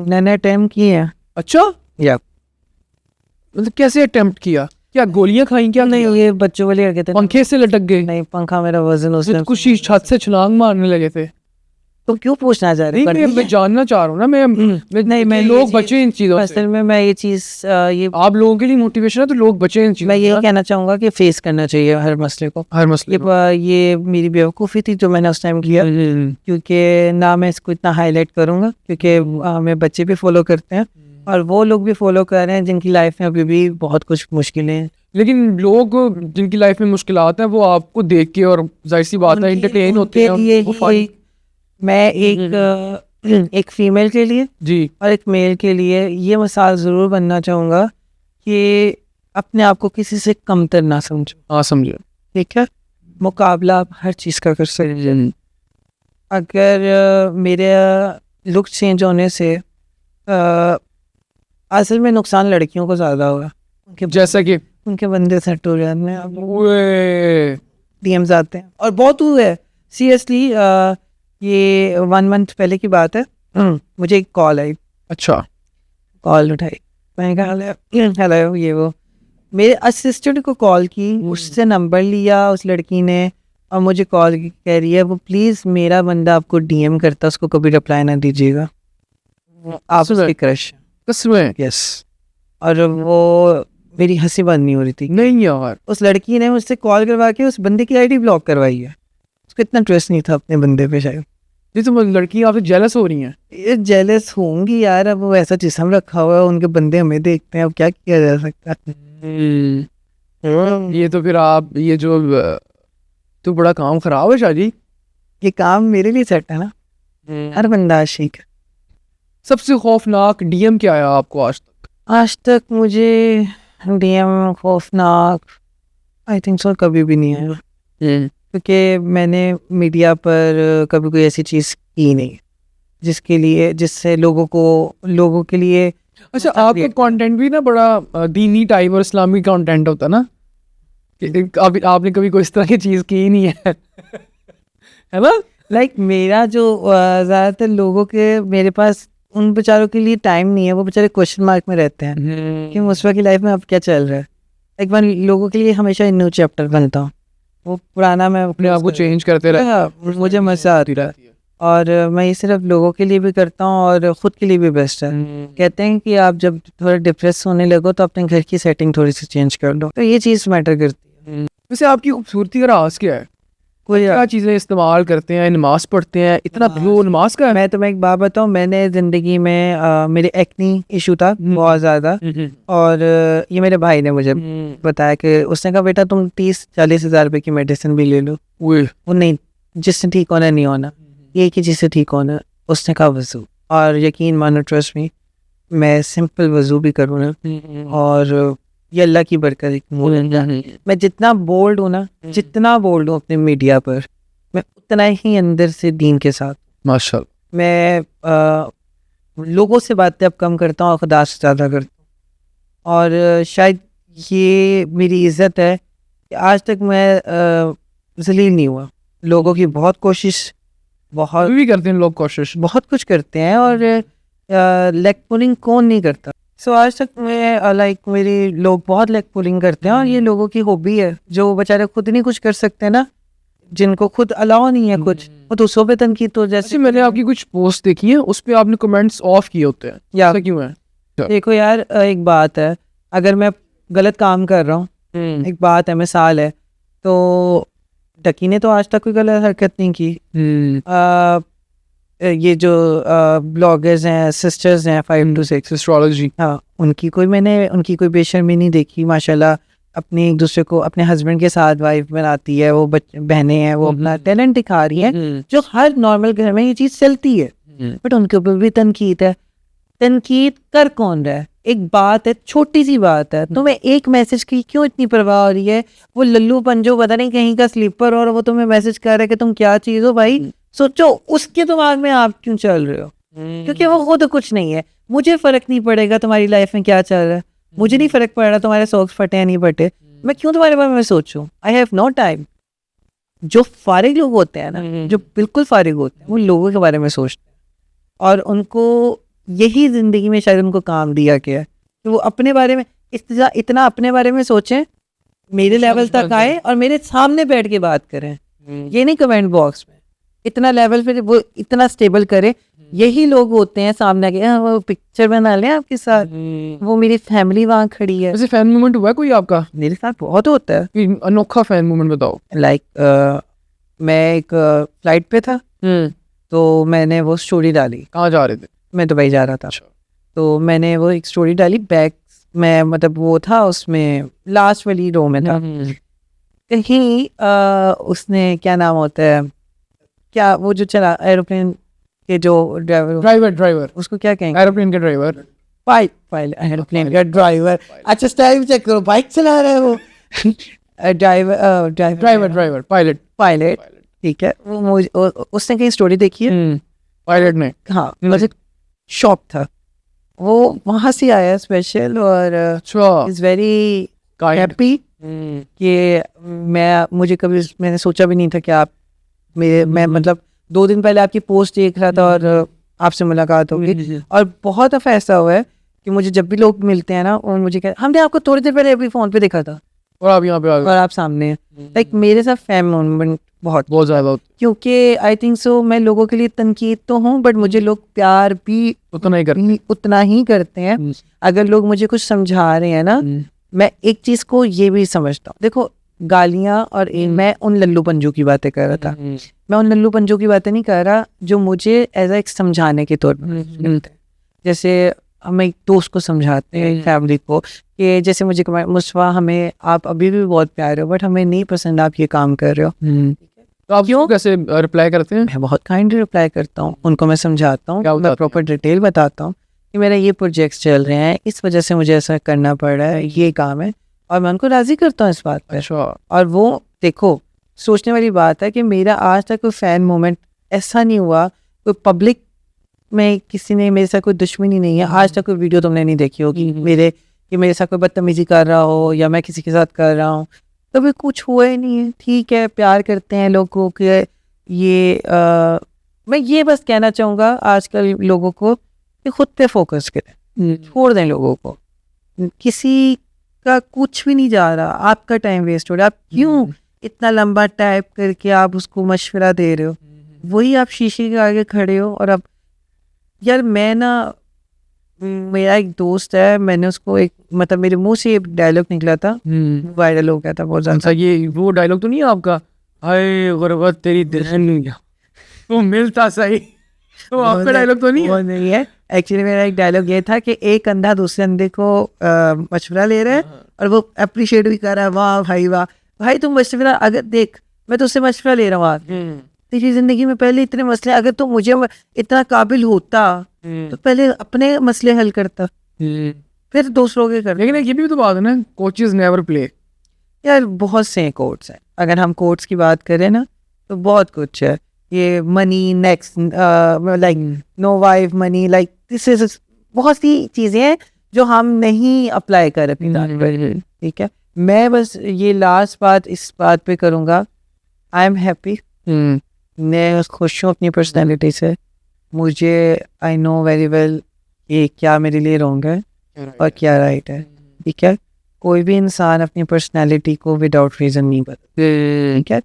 मैंने अटेम्प्ट किए हैं। अच्छा या मतलब कैसे अटेम्प्ट किया? क्या गोलियां खाई? क्या नहीं ये बच्चों वाली हरकतें पंखे से लटक गए? नहीं, पंखा मेरा वजन उस टाइम कुछ छत से छलांग मारने लगे थे? तो क्यों पूछना चाह रहे नहीं मैं जानना चाह रहा हूँ ना, नहीं, मैं लोग ये बचे इन चीजों से। असल में मैं ये चीज़ ये आप लोगों के लिए मोटिवेशन है तो लोग बचे इन चीजों मैं से ये ना। कहना चाहूँगा कि फेस करना चाहिए हर मसले को। हर मसले को। ये मेरी बेवकूफ़ी थी जो मैंने उस टाइम किया, क्योंकि ना मैं इसको इतना हाईलाइट करूँगा क्योंकि हमें बच्चे भी फॉलो करते हैं और वो लोग भी फॉलो कर रहे हैं जिनकी लाइफ में अभी भी बहुत कुछ मुश्किलें हैं। लेकिन लोग जिनकी लाइफ में मुश्किलात हैं वो आपको देख के और जाहिर सी बात है एंटरटेन होते हैं। ये वो fun- मैं एक फीमेल के लिए जी और एक मेल के लिए ये मिसाल ज़रूर बनना चाहूँगा कि अपने आप को किसी से कमतर ना समझो। हाँ समझे। ठीक है, मुकाबला आप हर चीज़ का कर सकते हैं। अगर मेरे लुक चेंज होने से असल में नुकसान लड़कियों को ज़्यादा हुआ, जैसा कि उनके बंदे सेट हो जाते हैं, ओए, डीएम्स आते हैं और बहुत हुआ है सीरियसली। ये 1 मंथ पहले की बात है, मुझे एक कॉल आई, अच्छा कॉल उठाई, मैंने कहा हेलो ये वो, मेरे असिस्टेंट को कॉल की, उससे नंबर लिया उस लड़की ने और मुझे कॉल की, कह रही है वो प्लीज़ मेरा बंदा आपको डीएम करता, उसको कभी रिप्लाई ना दीजिएगा, आप सच में? उसकी क्रश। कसमें? यस, और वो मेरी हंसी बंद नहीं हो रही थी। नहीं यार, उस लड़की ने मुझसे कॉल करवा के उस बंदे की आईडी ब्लॉक करवाई है, उसको इतना ट्रस्ट नहीं था अपने बंदे पे शायद। ये तो लड़की आपसे जेलस हो रही हैं। ये जेलस होंगी यार, अब वो ऐसा जिस्म रखा हुआ है, उनके बंदे हमें देखते हैं, अब क्या किया जा सकता है। ये तो फिर आप ये जो तो बड़ा काम खराब है शादी। ये काम मेरे लिए सेट है ना, हर बंदा आशिक है। सबसे खौफनाक डीएम क्या आया आपको आज तक? आज तक मुझे डीएम खौफनाक आई थिंक सो कभी भी नहीं आया, क्योंकि मैंने मीडिया पर कभी कोई ऐसी चीज़ की नहीं जिससे लोगों के लिए। अच्छा आपका कंटेंट भी ना बड़ा दीनी टाइप और इस्लामी कंटेंट होता है ना, कि आपने कभी कोई इस तरह की चीज़ की ही नहीं है है ना? लाइक मेरा जो ज़्यादातर लोगों के मेरे पास उन बेचारों के लिए टाइम नहीं है, वो बेचारे क्वेश्चन मार्क में रहते हैं कि मुस्वा की लाइफ में अब क्या चल रहा है। एक बार लोगों के लिए हमेशा न्यू चैप्टर बनता हूँ, वो पुराना मैं अपने आप को चेंज करते रहे। हाँ, मुझे मज़ा आती है और मैं ये सिर्फ लोगों के लिए भी करता हूँ और ख़ुद के लिए भी बेस्ट है। कहते हैं कि आप जब थोड़ा डिप्रेस होने लगो तो अपने घर की सेटिंग थोड़ी सी चेंज कर लो, तो ये चीज़ मैटर करती है। वैसे आपकी खूबसूरती का राज क्या है? कोई क्या चीज़ें इस्तेमाल करते हैं? नमाज पढ़ते हैं, इतना ग्लो नमाज का है? मैं तुम्हें एक बात बताऊँ, मैंने ज़िंदगी में मेरे एक्नी इशू था बहुत ज़्यादा, और ये मेरे भाई ने मुझे बताया कि उसने कहा बेटा तुम 30-40 हज़ार रुपये की मेडिसिन भी ले लो, वो नहीं जिससे ठीक होना नहीं होना, ये कि जिससे ठीक होना। उसने कहा वजू, और यकीन मानो ट्रस्ट में मैं सिंपल वजू भी करूँ ना, और ये अल्लाह की बरकत एक मैं जितना बोल्ड हूँ ना, जितना बोल्ड हूँ अपने मीडिया पर, मैं उतना ही अंदर से दीन के साथ। माशाल्लाह। मैं लोगों से बातें अब कम करता हूँ और खुदा से ज़्यादा करता हूँ, और शायद ये मेरी इज़्ज़त है कि आज तक मैं ज़लील नहीं हुआ। लोगों की बहुत कोशिश, बहुत अभी भी करते हैं लोग कोशिश। बहुत कुछ करते हैं, और लेग पुलिंग कौन नहीं करता। सो आज तक मैं लाइक मेरी लोग बहुत लेग पुलिंग करते हैं, और ये लोगों की हॉबी है। जो बेचारे खुद नहीं कुछ कर सकते ना, जिनको खुद अलाउ नहीं है कुछ, वो दूसरों पे तनकीद तो जैसे अच्छा, मैंने आपकी कुछ पोस्ट देखी है, उस पे आपने कमेंट्स ऑफ किए होते हैं, या ऐसा क्यों है? देखो यार, एक बात है, अगर मैं गलत काम कर रहा हूँ, एक बात है, मिसाल है, तो डकी ने तो आज तक कोई गलत हरकत नहीं की। ये जो ब्लॉगर्स हैं, सिस्टर्स हैं 5 to 6, एस्ट्रोलॉजी, हाँ, उनकी कोई बेशर्मी नहीं देखी माशाल्लाह। अपने एक दूसरे को, अपने हस्बैंड के साथ वाइफ बनाती है, वो बहनें हैं, वो अपना टैलेंट दिखा रही हैं, जो हर नॉर्मल घर में ये चीज़ चलती है। बट उनके ऊपर भी तनकीद है। तनकीद कर कौन रहा है? एक बात है, छोटी सी बात है, तुम्हें एक मैसेज की क्यों इतनी परवाह हो रही है? वो लल्लू पंजो पता नहीं कहीं का स्लीपर, और वो तुम्हें मैसेज कर रहा है कि तुम क्या चीज़ हो भाई। सोचो उसके दिमाग में आप क्यों चल रहे हो, क्योंकि वो खुद कुछ नहीं है। मुझे फर्क नहीं पड़ेगा तुम्हारी लाइफ में क्या चल रहा है, मुझे नहीं फर्क पड़ रहा तुम्हारे सॉक्स फटे या नहीं फटे, मैं क्यों तुम्हारे बारे में सोचूं? I have no time. जो फारिग लोग होते हैं ना, जो बिल्कुल फारिग होते हैं, वो लोगों के बारे में सोचते हैं, और उनको यही जिंदगी में शायद उनको काम दिया गया है कि वो अपने बारे में इतना अपने बारे में सोचें, मेरे लेवल तक आए और मेरे सामने बैठ के बात करें, ये नहीं कमेंट बॉक्स में। इतना लेवल पे वो इतना स्टेबल करे। यही लोग होते हैं सामने आके, "हाँ, वो पिक्चर बना लें आपके साथ, वो मेरी फैमिली वहाँ खड़ी है।" वैसे फैन मूवमेंट हुआ है कोई आपका? मेरे साथ बहुत होता है। कोई अनोखा फैन मूवमेंट बताओ। लाइक मैं एक फ्लाइट पे था, तो मैंने वो स्टोरी डाली। कहाँ जा रहे थे? मैं दुबई जा रहा था, तो मैंने वो एक स्टोरी डाली बैग में, मतलब वो था उसमें लास्ट वाली रो में था। कहीं उसने क्या नाम होता है, क्या वो जो चला एरोप्लेन के जो ड्राइवर उसको क्या कहेंगे? एरोप्लेन के ड्राइवर। पायलट एरोप्लेन का ड्राइवर। अच्छा टाइम चेक करो, बाइक चला रहा है वो। ड्राइवर पायलट, ठीक है। उसने कहीं स्टोरी देखी है, पायलट ने। हाँ, मुझे शॉक था। वो वहां से आया स्पेशल, और इज वेरी हैप्पी कि मुझे कभी मैंने सोचा भी नहीं था कि आप मैं मतलब 2 दिन पहले आपकी पोस्ट देख रहा था और आपसे मुलाकात होगी। और बहुत दफ़ा ऐसा हुआ है कि मुझे जब भी लोग मिलते हैं ना, और मुझे कहते हमने आपको थोड़ी देर पहले अभी फ़ोन पे देखा था और आप यहाँ पे आ गए और आप सामने हैं। लाइक मेरे साथ फैन मूवमेंट बहुत ज़्यादा होता क्योंकि आई थिंक सो मैं लोगों के लिए तनकीद तो हूँ, बट मुझे लोग प्यार भी उतना ही करते हैं। अगर लोग मुझे कुछ समझा रहे हैं ना, मैं एक चीज़ को ये भी समझता हूँ। देखो गालियाँ और मैं उन लल्लू पंजों की बातें कर रहा था, मैं उन लल्लू पंजों की बातें नहीं कर रहा जो मुझे एज एक समझाने के तौर पर मिलते हैं। जैसे हम एक दोस्त को समझाते हैं, फैमिली को, कि जैसे मुझे मुस्तफा हमें आप अभी भी बहुत प्यारे हो, बट हमें नहीं पसंद आप ये काम कर रहे हो। तो आप क्यों कैसे रिप्लाई करते हैं? मैं बहुत काइंडली रिप्लाई करता हूँ, उनको मैं समझाता हूँ, मैं प्रॉपर डिटेल बताता हूँ कि मेरा ये प्रोजेक्ट्स चल रहे हैं, इस वजह से मुझे ऐसा करना पड़ रहा है, ये काम है, और मैं उनको राज़ी करता हूँ इस बात पर। और वो देखो सोचने वाली बात है कि मेरा आज तक कोई फ़ैन मोमेंट ऐसा नहीं हुआ, कोई पब्लिक में किसी ने मेरे साथ कोई दुश्मनी नहीं है। आज तक कोई वीडियो तुमने नहीं देखी होगी मेरे साथ कोई बदतमीजी कर रहा हो या मैं किसी के साथ कर रहा हूँ, कभी कुछ हुआ ही नहीं है। ठीक है, प्यार करते हैं लोगों के। ये मैं ये बस कहना चाहूँगा आजकल लोगों को कि खुद पे फोकस करें, छोड़ दें लोगों को। किसी का कुछ भी नहीं जा रहा, आपका टाइम वेस्ट हो रहा है। आप क्यों इतना लंबा टाइप करके आप उसको मशवरा दे रहे हो? वही आप शीशे के आगे खड़े हो और आप यार मैं ना, मेरा एक दोस्त है, मैंने उसको एक मतलब मेरे मुंह से एक डायलॉग निकला था, वायरल हो गया था बहुत ज़्यादा। ये वो डायलॉग तो नहीं है आपका, हाय गुर्बत तेरी दिल तो मिलता सही, तो आपका डायलॉग तो नहीं है? वो नहीं है एक्चुअली। मेरा एक डायलॉग ये था कि एक अंधा दूसरे अंधे को मशवरा ले रहा है और वो अप्रिशिएट भी कर रहा है, वाह भाई वाह भाई तुम मशवरा, अगर देख मैं तुझसे मशवरा ले रहा हूँ, तेरी जिंदगी में पहले इतने मसले, अगर तू मुझे इतना काबिल होता तो पहले अपने मसले हल करता, फिर दूसरों के कर। लेकिन ये भी तो बात है ना, कोचेस नेवर प्ले। यार बहुत से कोट्स हैं, अगर हम कोट्स की बात करें ना तो बहुत कुछ है। ये money next, like no wife money, like this is, बहुत सी चीजें हैं जो हम नहीं अप्लाई कर अपनी लाइफ पर। ठीक है, मैं बस ये लास्ट बात इस बात पे करूँगा, आई एम हैप्पी, मैं खुश हूँ अपनी पर्सनैलिटी से। मुझे आई नो वेरी वेल ये क्या मेरे लिए रॉन्ग है और क्या राइट है। ठीक है, कोई भी इंसान अपनी पर्सनैलिटी को विदाउट रीजन नहीं बदलता। ठीक है,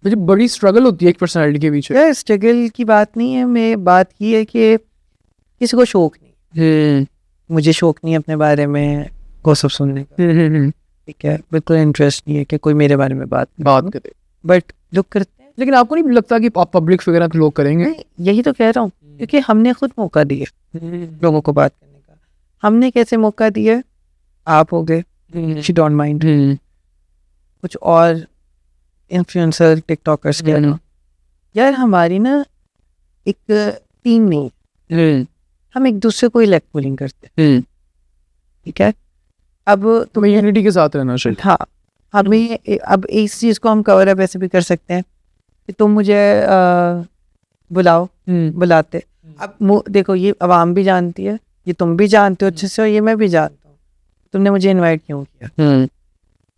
मुझे बड़ी स्ट्रगल होती है एक पर्सनालिटी के पीछे। यार स्ट्रगल की बात नहीं है, मैं बात की है कि किसी को शौक नहीं, मुझे शौक नहीं है अपने बारे में गॉसिप सुनने का। ठीक है, बिल्कुल इंटरेस्ट नहीं है कि कोई मेरे बारे में बात करे, बट लोग करते हैं। लेकिन आपको नहीं लगता कि आप पब्लिक फिगर हैं तो लोग करेंगे? नहीं, यही तो कह रहा हूँ, क्योंकि हमने खुद मौका दिया लोगों को बात करने का। हमने कैसे मौका दिया? आप हो गए, शी डोंट माइंड, कुछ और इन्फ्लुएंसर टिकटॉकर्स के यार हमारी ना एक टीम नहीं, हम एक दूसरे को इलेक्ट पुलिंग करते हैं। ठीक है, अब तुम्हें यूनिटी के साथ रहना चाहिए। हाँ, हमें अब इस चीज़ को हम कवर अप ऐसे भी कर सकते हैं कि तुम मुझे बुलाओ, बुलाते। अब देखो, ये आवाम भी जानती है, ये तुम भी जानते हो अच्छे से, और ये मैं भी जानता हूँ, तुमने मुझे इनवाइट क्यों किया?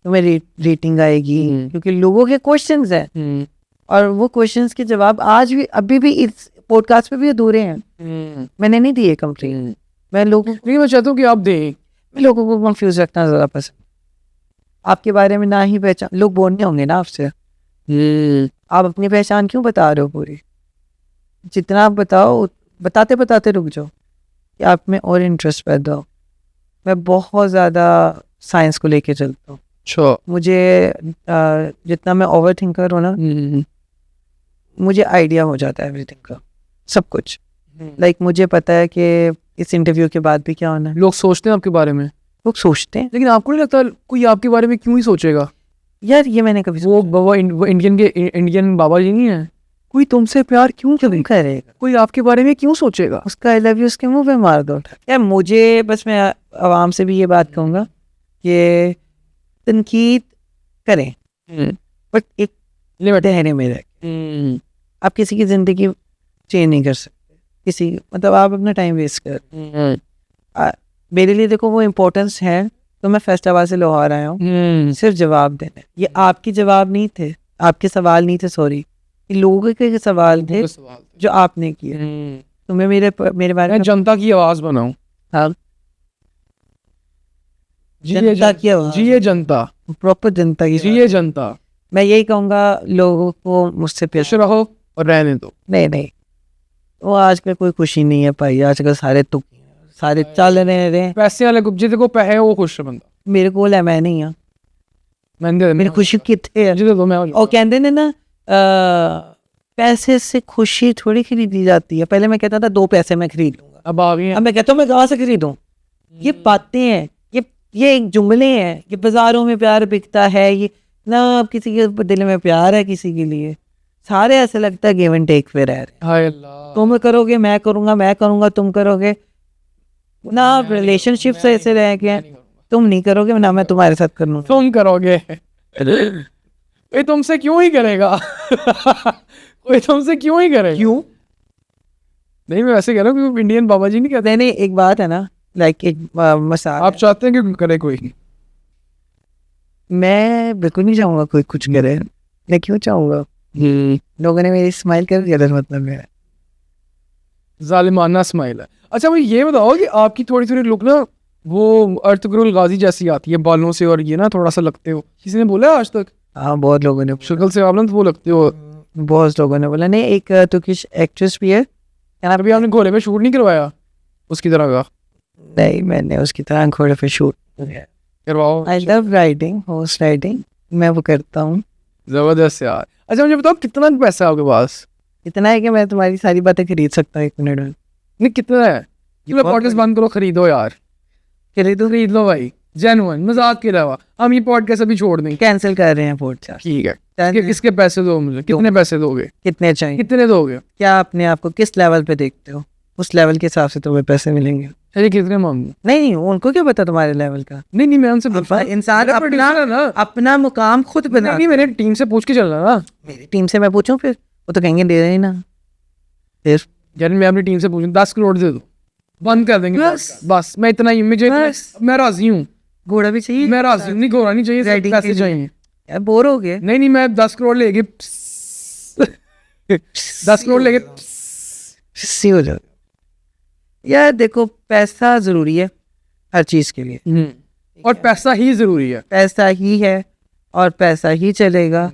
तुम्हें रेटिंग आएगी, क्योंकि लोगों के क्वेश्चंस हैं, और वो क्वेश्चंस के जवाब आज भी अभी भी इस पॉडकास्ट पे भी अधूरे हैं। मैंने नहीं दिए कंप्लीट। मैं चाहता हूँ कि आप दें। मैं लोगों को कंफ्यूज रखना ज़्यादा पसंद, आपके बारे में ना ही पहचान, लोग बोलने होंगे ना आपसे, आप अपनी पहचान क्यों बता रहे हो पूरी? जितना आप बताओ, बताते बताते रुक जाओ कि आप में और इंटरेस्ट पैदा हो। मैं बहुत ज़्यादा साइंस को लेके चलता हूँ। मुझे जितना मैं ओवर थिंकर हूँ ना, मुझे आइडिया हो जाता है एवरीथिंग का, सब कुछ। लाइक मुझे पता है कि इस इंटरव्यू के बाद भी क्या होना है। लोग सोचते हैं आपके बारे में, लोग सोचते हैं, लेकिन आपको नहीं लगता कोई आपके बारे में क्यों ही सोचेगा? यार ये मैंने कभी वो इंडियन बाबा जी नहीं है, कोई तुमसे प्यार क्यों करेगा? कोई आपके बारे में क्यों सोचेगा? उसका आई लव यू उसके मुंह पे मार दो। यार मुझे बस, मैं आवाम से भी ये बात कहूँगा कि तनकीद करें, बट एक दायरे में रह। आप किसी की जिंदगी चेंज नहीं कर सकते, किसी मतलब आप अपना टाइम वेस्ट कर। मेरे लिए देखो वो इम्पोर्टेंस है, तो मैं फैसलाबाद से लाहौर आया हूँ सिर्फ जवाब देने। ये आपके जवाब नहीं थे, आपके सवाल नहीं थे, सॉरी, लोगों के सवाल थे जो आपने किए। तो मैं मेरे बारे में जनता की आवाज बनाऊं। हाँ, जनता की आवाज, जी ये जनता, प्रॉपर जनता की, जी ये जनता। मैं यही कहूँगा लोगों को मुझसे खुश रहो और रहने दो। नहीं, वो आजकल कोई खुशी नहीं है भाई, आजकल सारे तुक, सारे चल रहे हैं पैसे वाले को, जिसको पैसे वो खुश है बंदा। मेरे को है, मैं नहीं हाँ, मेरी खुशी कितने है? और कहते हैं ना, पैसे से खुशी थोड़ी खरीदी जाती है। पहले मैं कहता था 2 पैसे मैं खरीद लूंगा, अब आ गए, अब मैं कहता हूँ मैं कहाँ से खरीदूं? ये बातें हैं, ये एक जुमले हैं कि बाजारों में प्यार बिकता है, ये ना अब किसी के दिल में प्यार है किसी के लिए, सारे ऐसे लगता है गिव एंड टेक पे रह रहे। तुम करोगे मैं करूंगा, मैं करूंगा तुम करोगे ना, रिलेशनशिप से ऐसे रह गए, तुम नहीं करोगे ना मैं तुम्हारे साथ करूंगा, तुम करोगे, कोई तुमसे क्यों ही करेगा? कोई तुमसे क्यों ही करेगा? क्यों नहीं, मैं वैसे कह रहा हूँ, इंडियन बाबा जी नहीं कहते। नहीं, एक बात है ना, लाइक एक मसाल, आप चाहते हैं कि करे कोई? मैं बिल्कुल नहीं चाहूंगा कोई कुछ करे, मैं क्यों चाहूंगा? लोगों ने मेरी स्माइल कर दिया, मतलब मेरा जालिमाना स्माइल है। अच्छा मुझे ये बताओ कि आपकी थोड़ी थोड़ी लुक ना वो अर्तुगरुल गाजी जैसी आती है, बालों से, और ये ना थोड़ा सा लगते हो। किसी ने बोला आज तक? हाँ, बहुत लोगों ने, शक्ल से आप वो लगते हो, बहुत लोगों ने बोला। नहीं, एक तुर्किश एक्ट्रेस भी है, अभी आपने घोड़े पे शूट नहीं करवाया उसकी तरह का? नहीं, मैंने उसकी तरह घोड़े पे शूट करवाओ। I love riding, horse riding, मैं वो करता हूँ। जबरदस्त यार। अच्छा मुझे बताओ कितना पैसा है आपके पास? इतना है कि मैं तुम्हारी सारी बातें खरीद सकता हूँ 1 मिनट में। नहीं कितना है? पॉडकास्ट बंद करो, खरीदो यार, खरीदो लो भाई। जेन्युइन, मजाक के अलावा। हम ये पॉडकास्ट अभी छोड़ देंगे। कैंसिल कर रहे हैं पॉडकास्ट। ठीक है, किसके पैसे दो मुझे, कितने पैसे दोगे, कितने चाहिए, कितने दोगे? क्या अपने आप को किस लेवल पे देखते हो, उस लेवल के हिसाब से तुम्हें पैसे मिलेंगे। अरे कितने मांगू? नहीं, उनको क्या पता तुम्हारे लेवल का। नहीं मैं उनसे इंसान अपना मुकाम खुद बना। नहीं, मेरे टीम से पूछ के चलना ना। मेरी टीम से मैं पूछूं, फिर वो तो कहेंगे दे रहे ना। फिर यार मैं अपनी टीम से पूछूं 10 करोड़ दे दो, बंद कर देंगे बस मैं इतना ही, मैं राजी हूँ। घोड़ा भी चाहिए? मैं राजी हूँ, नहीं घोड़ा नहीं चाहिए, पैसे चाहिए। यार बोर हो गए। नहीं मैं 10 करोड़ लेके 10 करोड़ लेके सी हो जाओ। यार देखो, पैसा जरूरी है हर चीज के लिए, और पैसा ही जरूरी है, पैसा ही है और पैसा ही चलेगा।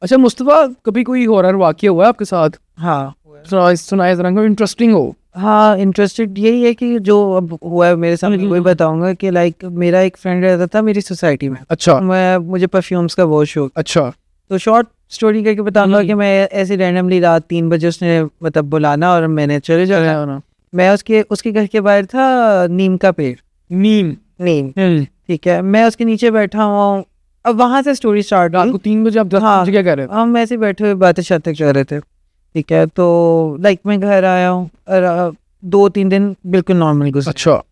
अच्छा मुस्तफा, कभी कोई हॉरर वाकया हुआ है आपके साथ? हाँ सुनाए जरा, इंटरेस्टिंग हो। हाँ, इंटरेस्टेड यही है कि जो अब हुआ है मेरे सामने वही बताऊंगा कि लाइक मेरा एक फ्रेंड रहता था मेरी सोसाइटी में। अच्छा। मुझे परफ्यूम्स का बहुत शौक। अच्छा। तो शॉर्ट स्टोरी करके बताऊंगा कि मैं ऐसे रैंडमली रात 3 बजे उसने मतलब बुलाना और मैंने चले जाना। मैं उसके घर के बाहर था नीम का पेड़। नीम ठीक है, मैं उसके नीचे बैठा हुआ। अब वहां से स्टोरी स्टार्ट। रात को 3 बजे आप 10 बजे क्या कर रहे थे? हम ऐसे बैठे हुए बातें शातें कर रहे थे। ठीक है, तो लाइक मैं घर आया हूँ और 2-3 दिन बिल्कुल नॉर्मल गुजरे। अच्छा।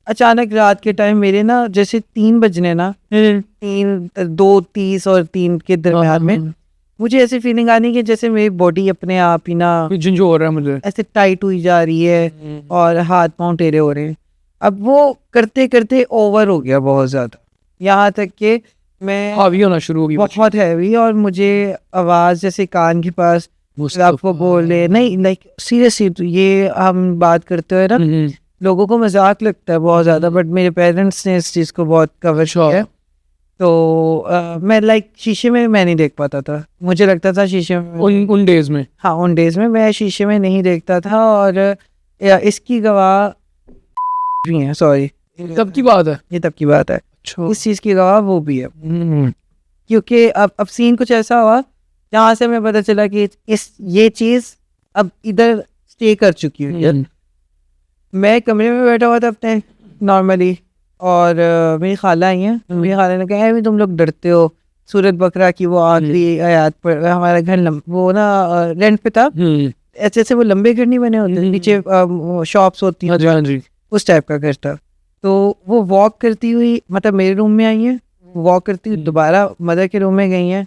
अचानक रात के टाइम मेरे ना जैसे 3 बजने ना, 2:30 और 3 के दरम्यान में मुझे ऐसी फीलिंग आनी कि जैसे मेरी बॉडी अपने आप ही ना झंझोर रहा है, मुझे ऐसे टाइट हुई जा रही है और हाथ पांव टेढ़े हो रहे हैं। अब वो करते करते ओवर हो गया बहुत ज्यादा, यहाँ तक कि मैं हावी होना शुरू हो गई, बहुत हैवी, और मुझे आवाज जैसे कान के पास आपको बोले नहीं, लाइक सीरियसली। तो ये हम बात करते हुए ना लोगों को मजाक लगता है बहुत ज्यादा, बट मेरे पेरेंट्स ने इस चीज को बहुत कवर किया। तो मैं लाइक शीशे में मैं नहीं देख पाता था, मुझे लगता था शीशे में उन डेज में। हाँ, उन डेज में मैं शीशे में नहीं देखता था। और इसकी गवाह भी है, सॉरी तब की बात है, ये तब की बात है। अच्छा। इस चीज की गवाह वो भी है, क्योंकि अब सीन कुछ ऐसा हुआ जहाँ से हमें पता चला कि ये चीज अब इधर स्टे कर चुकी है। मैं कमरे में बैठा हुआ था अपने नॉर्मली, और मेरी खाला आई है। मेरी खाला ने कहा भी तुम लोग डरते हो, सूरत बकरा की वो आखिरी आयत पर। हमारा घर वो ना रेंट पे था, ऐसे ऐसे वो लंबे घर नहीं बने होते, नीचे शॉप्स होती हैं, उस टाइप का घर था। तो वो वॉक करती हुई मतलब मेरे रूम में आई है, वॉक करती हुई दोबारा मदर के रूम में गई है।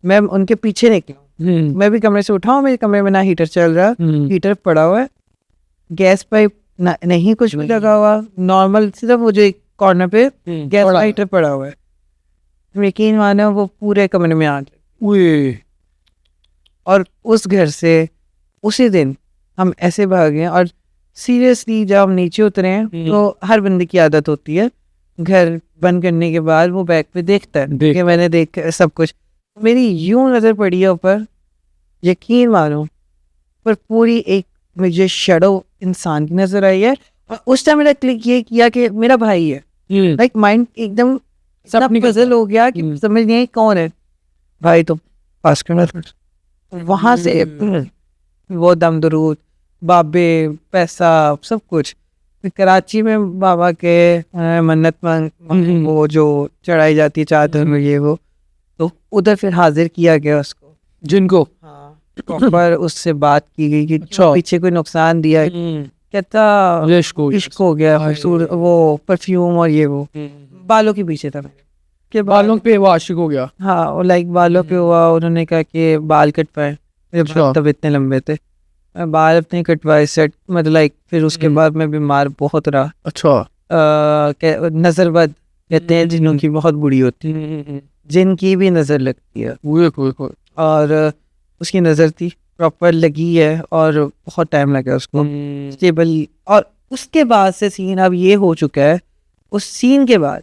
मैं उनके पीछे निकला, मैं भी कमरे से उठा हूँ। मेरे कमरे में ना हीटर चल रहा, हीटर पड़ा हुआ है, गैस पाइप नहीं कुछ भी लगा हुआ, नॉर्मल सिर्फ वो जो एक कॉर्नर पे गैस का हीटर पड़ा हुआ है। यकीन मानो वो पूरे कमरे में आग लगी। और उस घर से उसी दिन हम ऐसे भागे। और सीरियसली जब हम नीचे उतरे हैं तो हर बंदे की आदत होती है घर बंद करने के बाद वो बैक पे देखता है कि मैंने देख सब कुछ। मेरी यूं नजर पड़ी है ऊपर, यकीन मानो, पर पूरी एक मुझे शैडो इंसान की नजर आई है। और उस टाइम मेरा क्लिक ये किया कि मेरा भाई है। लाइक माइंड एकदम सब पजल हो गया कि समझ नहीं आई कौन है भाई। तो पास करना वहां से वो दम दरूद, बाबे, पैसा, सब कुछ। कराची में बाबा के मन्नत वो जो चढ़ाई जाती है चादर में, ये वो, तो उधर फिर हाजिर किया गया उसको, जिनको प्रॉपर उससे बात की गई कि पीछे कोई नुकसान दिया। कहता इश्क हो गया, वो परफ्यूम और ये वो बालों के पीछे था कि बालों पे वो आशिक हो गया। हाँ, वो लाइक बालों पे हुआ। उन्होंने कहा कि बाल कटवाए, तब इतने लंबे थे, मैं बाल अपने कटवाए सेट, मतलब लाइक। फिर उसके बाद मैं बीमार बहुत रहा। अच्छा। नजरबद कहते हैं जिनों की बहुत बुरी होती है, जिनकी भी नजर लगती है, और उसकी नजर थी प्रॉपर लगी है और बहुत टाइम लगा उसको स्टेबल। और उसके बाद से सीन अब ये हो चुका है, उस सीन के बाद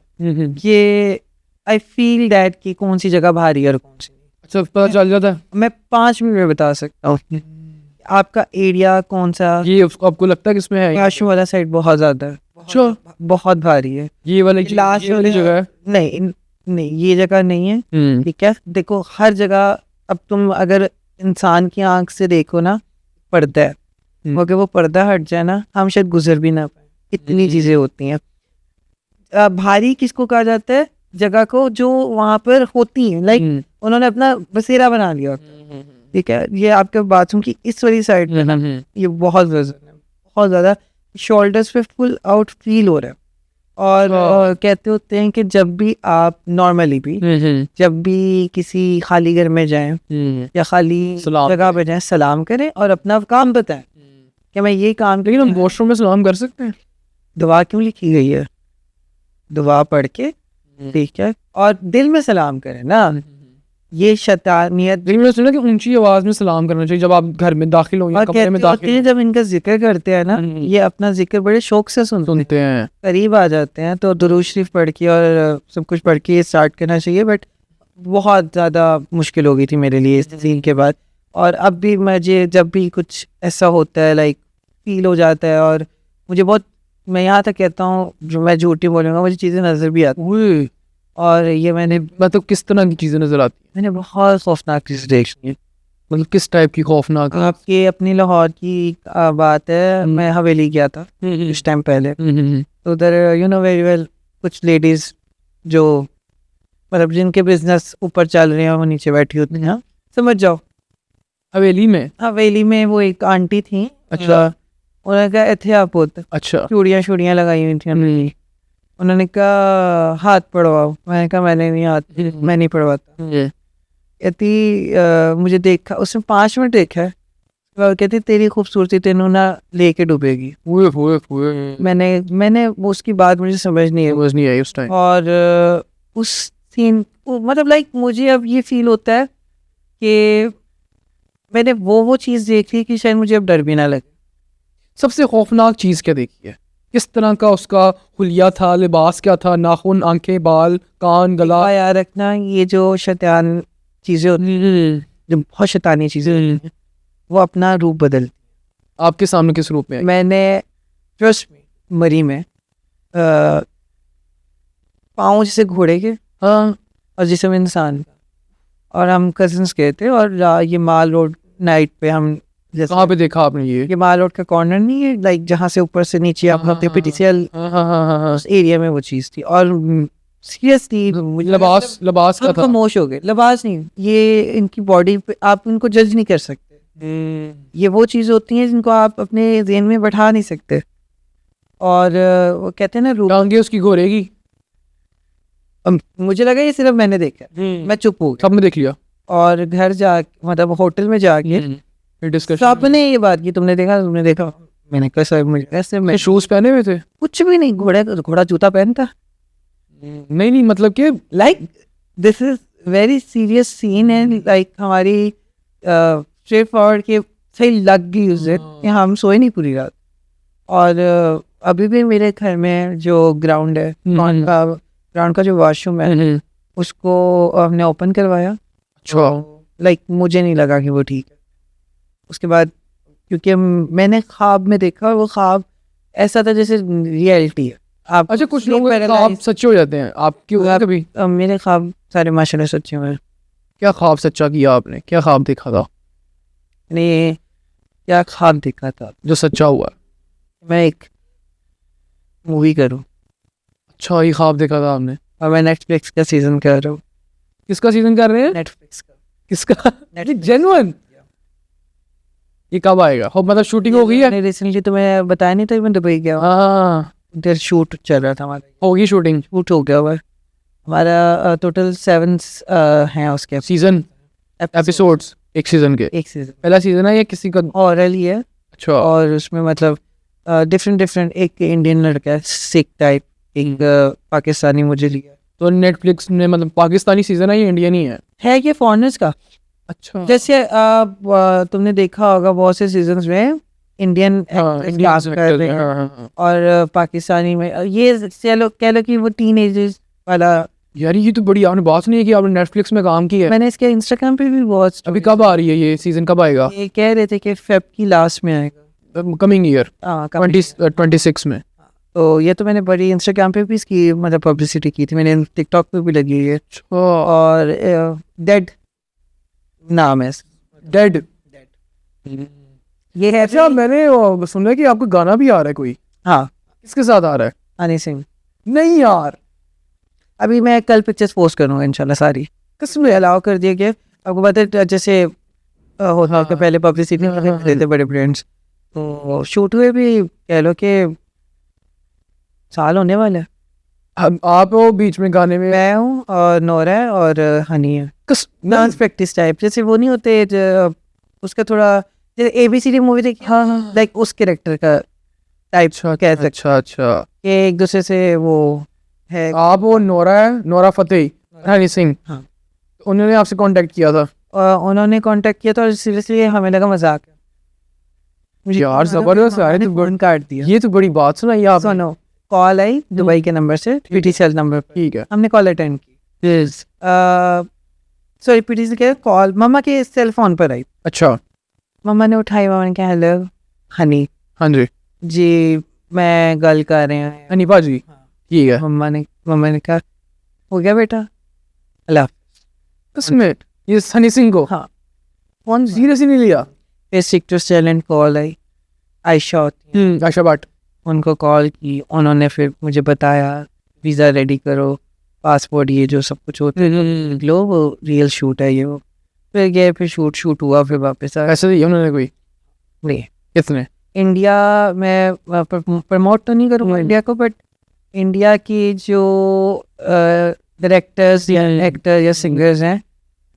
ये आई फील दैट कि कौन सी जगह भारी है और कौन सी। अच्छा, पता चल जाता है? मैं 5 मिनट में बता सकता हूँ आपका एरिया कौन सा। ये आपको लगता है किसमें है? काशू वाला साइड बहुत ज्यादा है, बहुत भारी है। ये वाली जगह है? नहीं, ये जगह नहीं है। ठीक है, देखो हर जगह अब तुम अगर इंसान की आंख से देखो ना, पर्दा है, अगर वो पर्दा हट जाए ना हम शायद गुजर भी ना पाए, इतनी चीजें होती हैं। भारी किसको कहा जाता है, जगह को जो वहां पर होती है, लाइक उन्होंने अपना बसेरा बना लिया होता है, ठीक है। ये आपके बाथरूम की इस वाली साइड पे ना, ये बहुत वजन है, बहुत ज्यादा, शोल्डर्स पे फुल आउट फील हो रहा है। और कहते होते हैं कि जब भी आप नॉर्मली भी जब भी किसी खाली घर में जाएं या खाली जगह पे जाएं, सलाम करें और अपना काम बताएं कि मैं ये काम। लेकिन हम वॉशरूम में सलाम कर सकते हैं? दुआ क्यों लिखी गई है? दुआ पढ़ के, ठीक है, और दिल में सलाम करें ना, ये शैतानियत। लेकिन मैंने सुना कि ऊंची आवाज में सलाम करना चाहिए जब आप घर में दाखिल हो या और कमरे में कहते होते दाखिल हैं जब इनका जिक्र करते हैं ना, ये अपना जिक्र बड़े शौक से सुनते हैं। करीब आ जाते हैं तो दुरूद शरीफ पढ़ के और सब कुछ पढ़ के स्टार्ट करना चाहिए। बट बहुत ज़्यादा मुश्किल हो गई थी मेरे लिए इस सीन के बाद। और अब भी मुझे जब भी कुछ ऐसा होता है, लाइक फील हो जाता है, और मुझे बहुत, मैं यहाँ तक कहता हूँ, जो मैं झूठी बोलूँगा, मुझे चीज़ें नज़र भी आती हैं। और ये मैंने, मतलब किस तरह की चीजें नजर आती हैं? मैंने बहुत खौफनाक चीज़ देखी है। मतलब किस टाइप की खौफनाक? आपके अपनी लाहौर की बात है, मैं हवेली गया था कुछ टाइम पहले, तो उधर यू नो वेरी वेल कुछ लेडीज जो मतलब जिनके बिजनेस ऊपर चल रहे हैं वो नीचे बैठी होती हैं, समझ जाओ। हवेली में? हवेली में वो एक आंटी थी। अच्छा। उन्होंने कहा इतने आप होते, अच्छा। चूड़ियाँ लगाई हुई थी। उन्होंने कहा हाथ पढ़वाओ। मैंने कहा मैंने नहीं, हाथ मैं नहीं पढ़वाता। कहती मुझे देखा, उसने 5 मिनट देखा है, और कहती तेरी खूबसूरती तेनू ना लेके डूबेगी। मैंने उसकी बात मुझे समझ नहीं आई उस टाइम। और उस सीन मतलब लाइक मुझे अब ये फील होता है कि मैंने वो चीज़ देख ली कि शायद मुझे अब डर भी ना लगे। सबसे खौफनाक चीज़ क्या देखी है? किस तरह का उसका हुलिया था, लिबास क्या था, नाखून, आंखें, बाल, कान, गला? याद रखना, ये जो शैतान चीज़ें होती हैं, जो बहुत शैतानी चीज़ें होती हैं, वो अपना रूप बदलती। आपके सामने किस रूप में आई? मैंने ट्रस्ट मरी में पाँव जैसे घोड़े के, हाँ, और जिसम इंसान का, और हम कजिन्स गए थे, और ये माल रोड नाइट पे हम, जैसे कहाँ पे देखा आपने ये? माल रोड का कॉर्नर नहीं है, लाइक जहाँ से ऊपर से नीचे आप होते पीटीसीएल, उस एरिया में वो चीज़ थी। और सीरियसली लिबास का था? खामोश हो गए। लिबास नहीं, ये इनकी बॉडी पे आप इनको जज नहीं कर सकते। ये वो चीज़ होती हैं जिनको आप अपने ज़हन में बैठा नहीं सकते। और वो कहते हैं ना रूप, टांगे उसकी घोड़े की। मुझे लगा ये सिर्फ मैंने देखा, मैं चुप हो गया। सबने देख लिया? और घर जा मतलब होटल में जाके सबने ये बात की, तुमने देखा। मैंने कहा सर मुझे ऐसे, मैं शूज पहने हुए थे? कुछ भी नहीं, घोड़ा जूता पहनता। नहीं मतलब कि like this is very serious scene है। लाइक हमारी स्ट्रेट फॉरवर्ड के सही लग गई उस दिन कि हम सोए नहीं पूरी रात। और अभी भी मेरे घर में जो ग्राउंड है, ग्राउंड का जो वॉशरूम है, उसको हमने ओपन करवाया। अच्छा। लाइक मुझे नहीं लगा कि वो ठीक है। उसके बाद क्योंकि मैंने ख्वाब में देखा, और वो ख्वाब ऐसा था जैसे रियलिटी है। आप अच्छा, कुछ लोग ख्वाब सच्चे हो जाते हैं, आपकी हुआ कभी? मेरे ख्वाब सारे माशाल्लाह सच्चे हुए। क्या ख्वाब सच्चा किया आपने? क्या ख्वाब देखा था? नहीं, क्या ख्वाब देखा था जो सच्चा हुआ? मैं एक मूवी करूं। अच्छा, ये ख्वाब देखा था आपने? और मैं नेटफ्लिक्स का सीजन कर रहा हूँ। किसका सीजन कर रहे हैं? नेटफ्लिक्स का। किसका? जेन्युइन? ये कब आएगा? हो मतलब शूटिंग हो गई है? रिसेंटली तो मैं बताया नहीं था, मैं दुबई गया। हाँ, इधर शूट चल रहा था हमारा। होगी शूटिंग? शूट हो गया हुआ है हमारा। टोटल 7 हैं उसके सीजन एपिसोड्स एक सीजन के। एक सीजन पहला सीजन है या किसी का? ऑरल ही है। अच्छा। और उसमें मतलब डिफरेंट, एक इंडियन लड़का है सिख टाइप, एक पाकिस्तानी मुझे लिया। तो नेटफ्लिक्स ने मतलब पाकिस्तानी सीजन है या इंडियन ही है? ये फॉरेनर्स का। अच्छा। जैसे तुमने देखा होगा बहुत से सीजन्स में इंडियन कर रहे हैं, और पाकिस्तानी में ये चलो कह लो कि वो टीनेजर्स वाला। यार ये तो बड़ी आपने बात नहीं है कि आपने नेटफ्लिक्स में काम किया है। मैंने इसके इंस्टाग्राम पे भी बहुत। अभी कब आ रही है ये सीजन? कब आएगा? ये कह रहे थे कि फेब की लास्ट में आएगा, कमिंग ईयर 2026 में। तो ये तो मैंने बड़ी इंस्टाग्राम पे भी इसकी मतलब पब्लिसिटी की थी, मैंने टिकटॉक पे भी लगी हुई है। और डेड नाम है। डेड ये है। अच्छा, मैंने सुना कि आपका गाना भी आ रहा है कोई? हाँ। किसके साथ आ रहा है? हनी सिंह। नहीं यार, अभी मैं कल पिक्चर्स पोस्ट करूँगा इंशाल्लाह सारी, कसम अलाउ कर दिया गया। आपको पता है जैसे होता हाँ, है कि पहले पब्लिसिटी देते बड़े ब्रांड्स, तो शूट हुए भी कह लो कि साल होने वाला है। आप हो बीच में गाने में मैं हूँ और नोरा है और हनी है। डांस प्रैक्टिस टाइप, जैसे वो नहीं होते उसका थोड़ा जैसे ABCD मूवी देखी, हाँ, लाइक उस कैरेक्टर का टाइप कह सकते अच्छा अच्छा। कि एक दूसरे से वो है। आप वो नोरा है, नोरा फतेही, हनी सिंह, हाँ, उन्होंने आपसे कांटेक्ट किया था? और उन्होंने कांटेक्ट किया था और सीरियसली हमें लगा मजाक है। मुझे यार फोन आया, जबरदस्त मेरी है, मामा ने तो फोन काट दिया। ये तो बड़ी बात सुनाई आपने। सुनो, कॉल आई दुबई के नंबर से, PTCL नंबर पर, ठीक है। हमने कॉल अटेंड की। सॉरी, PTCL के कॉल मम्मा के सेल फोन पर आई। अच्छा, मम्मा ने उठाई, मम्मा ने कहा हेलो हनी हाँ जी, जी, मैं गल कर रहे हैं। हनीफा जी, ठीक है। मम्मा ने कहा हो गया बेटा, अल्लाह। किसमें? ये हनी सिंह को? हाँ, फोन सीरियस ही नहीं लिया? फिर सिक्टर टैलेंट कॉल आई, आयशा होती है, आशा भट्ट। उनको कॉल की, उन्होंने फिर मुझे बताया वीज़ा रेडी करो, पासपोर्ट, ये जो सब कुछ होता है लो, वो रियल शूट है ये वो। फिर गए, फिर शूट हुआ, फिर वापस आया। पैसे दिए उन्होंने कोई? नहीं, कितने? इंडिया में प्रमोट तो नहीं करूँगा इंडिया को, बट इंडिया की जो डायरेक्टर्स या एक्टर या सिंगर्स हैं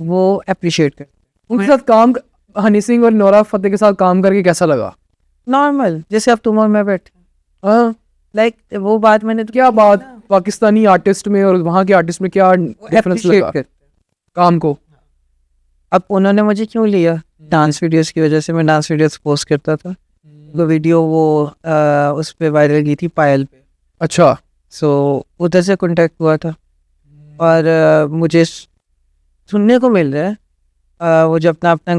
वो अप्रिशिएट करते हैं। उनके साथ काम, हनी सिंह और नोरा फतेही के साथ काम करके कैसा लगा? नॉर्मल, जैसे अब तुम और मैं बैठे, हाँ, लाइक वो बात मैंने तो क्या बात, पाकिस्तानी आर्टिस्ट में और वहाँ के आर्टिस्ट में क्या डिफरेंस लगा करते। काम को? अब उन्होंने मुझे क्यों लिया? डांस वीडियोस की वजह से। मैं डांस वीडियोस पोस्ट करता था, वो वीडियो वो उस पे वायरल गई थी पायल पे। अच्छा, सो उधर से कांटेक्ट हुआ था और मुझे सुनने को मिल रहा है वो जो अपना अपना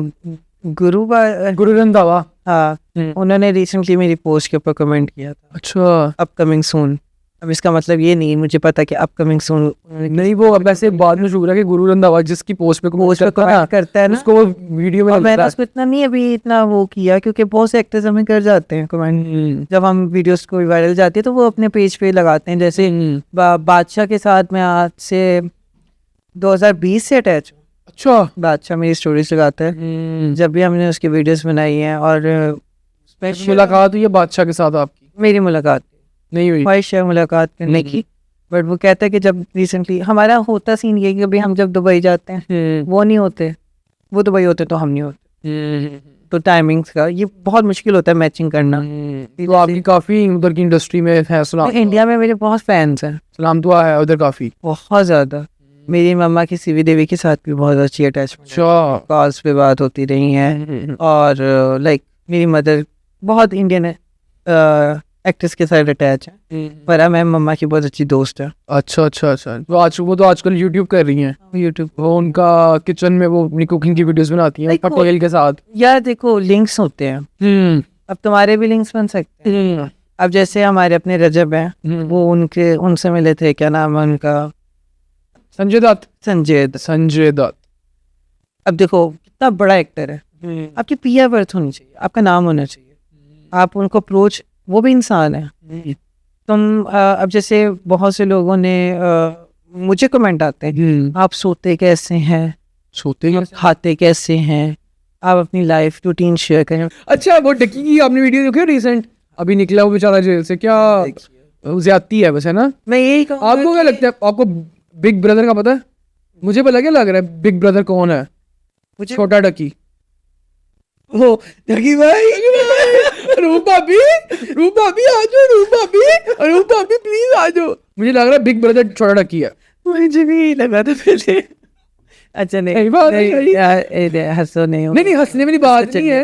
गुरु रंधावा। हाँ, उन्होंने रिसेंटली मेरी पोस्ट के ऊपर कमेंट किया था, अच्छा, अपकमिंग सून। अब इसका मतलब ये नहीं मुझे पता कि अपकमिंग सून नहीं, वो अब ऐसे बाद में शुरू है कि गुरु रंधावा जिसकी पोस्ट पे कमेंट करता है ना, उसको वो वीडियो में और मैंने उसको इतना नहीं अभी इतना वो किया, क्योंकि बहुत से एक्टर्स हमें कर जाते हैं कमेंट। जब हम वीडियोस को वायरल जाती है तो वो अपने पेज पे लगाते हैं। जैसे बादशाह के साथ मैं आज से 2020 से अटैच हूँ। अच्छा, बादशाह मेरी स्टोरीज लगाता है जब भी हमने उसकी वीडियोस बनाई हैं। और मुलाकात हुई है बादशाह के साथ आपकी? मेरी मुलाकात नहीं हुई? ख्वाहिश है मुलाकात करने की, बट वो कहता है कि जब रिसेंटली हमारा होता सीन ये कि अभी हम जब दुबई जाते हैं वो नहीं होते, वो दुबई होते तो हम नहीं होते। तो टाइमिंग्स का ये बहुत मुश्किल होता है मैचिंग करना। तो आपकी काफी उधर की इंडस्ट्री में है सलाम? इंडिया में मेरे बहुत फैंस हैं, सलाम दुआ है उधर काफी, बहुत ज़्यादा। मेरी मम्मा की सीवी देवी के साथ भी बहुत अच्छी अटैचमेंट, अच्छा, कॉल्स पे बात होती रही हैं। और लाइक मेरी मदर बहुत इंडियन एक्ट्रेस के साथ अटैच है, पर मैं मम्मा की बहुत अच्छी दोस्त है। अच्छा अच्छा अच्छा। तो वो तो आजकल यूट्यूब कर रही हैं, यूट्यूब वो उनका किचन में वो अपनी कुकिंग की वीडियोस बनाती हैं Like पटेल के साथ। यार देखो, लिंक्स होते हैं, अब तुम्हारे भी लिंक्स बन सकते हैं। अब जैसे हमारे अपने रजब हैं, वो उनसे मिले थे, क्या नाम है उनका, संजय दत्त। संजय दत्त। अब देखो कितना बड़ा एक्टर है, आपकी PR बर्थ होनी चाहिए, आपका नाम होना चाहिए, आप उनको अप्रोच, वो भी इंसान है। तुम अब जैसे बहुत से लोगों ने मुझे कमेंट आते हैं, आप सोते कैसे हैं, खाते कैसे हैं, आप अपनी लाइफ रूटीन शेयर करें। अच्छा, वो डकी की आपने वीडियो देखी रिसेंट, अभी निकला वो बेचारा जेल से, क्या ज्यादती है बस, है ना? मैं यही कहूँगा, आपको क्या लगता है, आपको बिग ब्रदर का पता है? मुझे पता क्या लग रहा है, बिग ब्रदर कौन है? मुझे छोटा डकी। वो डकी भाई, रूप भाभी आ जाओ, रूप भाभी प्लीज आ जाओ। मुझे लग रहा है बिग ब्रदर छोटा डकी है। मुझे भी लगा था पहले। अच्छा नहीं, बात नहीं यार हंसो नहीं, नहीं हंसने वाली बात नहीं है,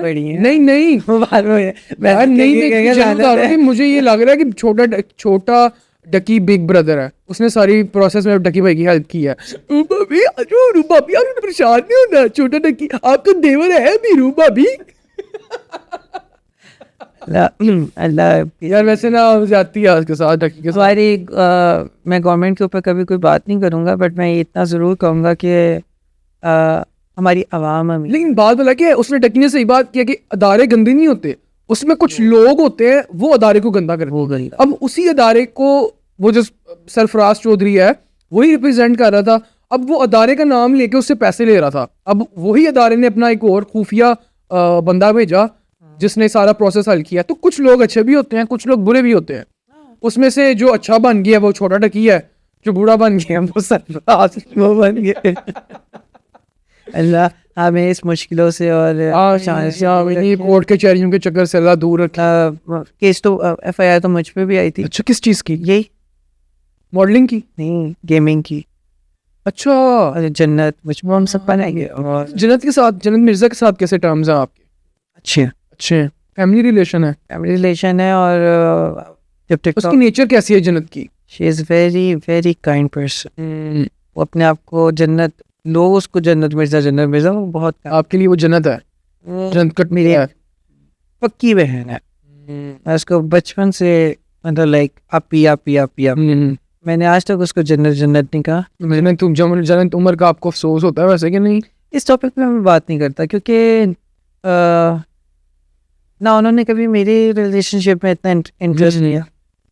नहीं वो बात में यार, नहीं, मुझे ये लग रहा है कि छोटा डकी बिग ब्रदर है, उसने सारी प्रोसेस में डकी भाई की हेल्प की है। रूप भाभी आपको परेशान नहीं होना, छोटा डकी आपका देवर है भी, रूप भाभी। अल्लाह यार वैसे ना जाती है उसके साथ, डकी के साथ। हमारी मैं गवर्नमेंट के ऊपर कभी कोई बात नहीं करूँगा, बट मैं इतना ज़रूर कहूँगा कि हमारी आवाम में, लेकिन बात बोला कि उसने डकी ने सही बात किया कि अदारे गंदे नहीं होते, उसमें कुछ लोग होते हैं वो अदारे को गंदा करते हैं। अब उसी अदारे को वो जो सरफराज चौधरी है, वही रिप्रेजेंट कर रहा था। अब वो अदारे का नाम लेके उससे पैसे ले रहा था। अब वही अदारे ने अपना एक और खुफिया बंदा भेजा जिसने सारा प्रोसेस हल किया। तो कुछ लोग अच्छे भी होते हैं, कुछ लोग बुरे भी होते हैं। उसमें से जो अच्छा बन गया वो छोटा टकी है, जो बुरा बन गया वो सरफराज वो बन गए। अल्लाह हमें इस मुश्किलों से और कोर्ट के चैरियों के चक्कर से अल्लाह दूर रखे। केस तो FIR तो मुझ पे भी आई थी। अच्छा, किस चीज़ की? यही मॉडलिंग की? नहीं, गेमिंग की। अच्छा, अरे जन्नत मुझ पे हम सब बनाएंगे। और जन्नत के साथ, जन्नत मिर्जा के साथ कैसे टर्म्स हैं आपके? अच्छे अच्छे फैमिली रिलेशन है? फैमिली रिलेशन है। और जब तक उसकी नेचर कैसी है जन्नत की? She is very very kind person. वो अपने आप को जन्नत, लोग उसको जन्नत मिर्जा वो बहुत आपके लिए वो जन्नत है? जन्नत कट मेरी है। पक्की बहन है। मैं उसको बचपन से मतलब लाइक आप मैंने आज तक उसको जन्नत नहीं कहा। जन्नत उम्र का आपको अफसोस होता है वैसे कि नहीं? इस टॉपिक पे मैं बात नहीं करता क्योंकि ना उन्होंने कभी मेरी रिलेशनशिप में इतना इंटरेस्ट लिया,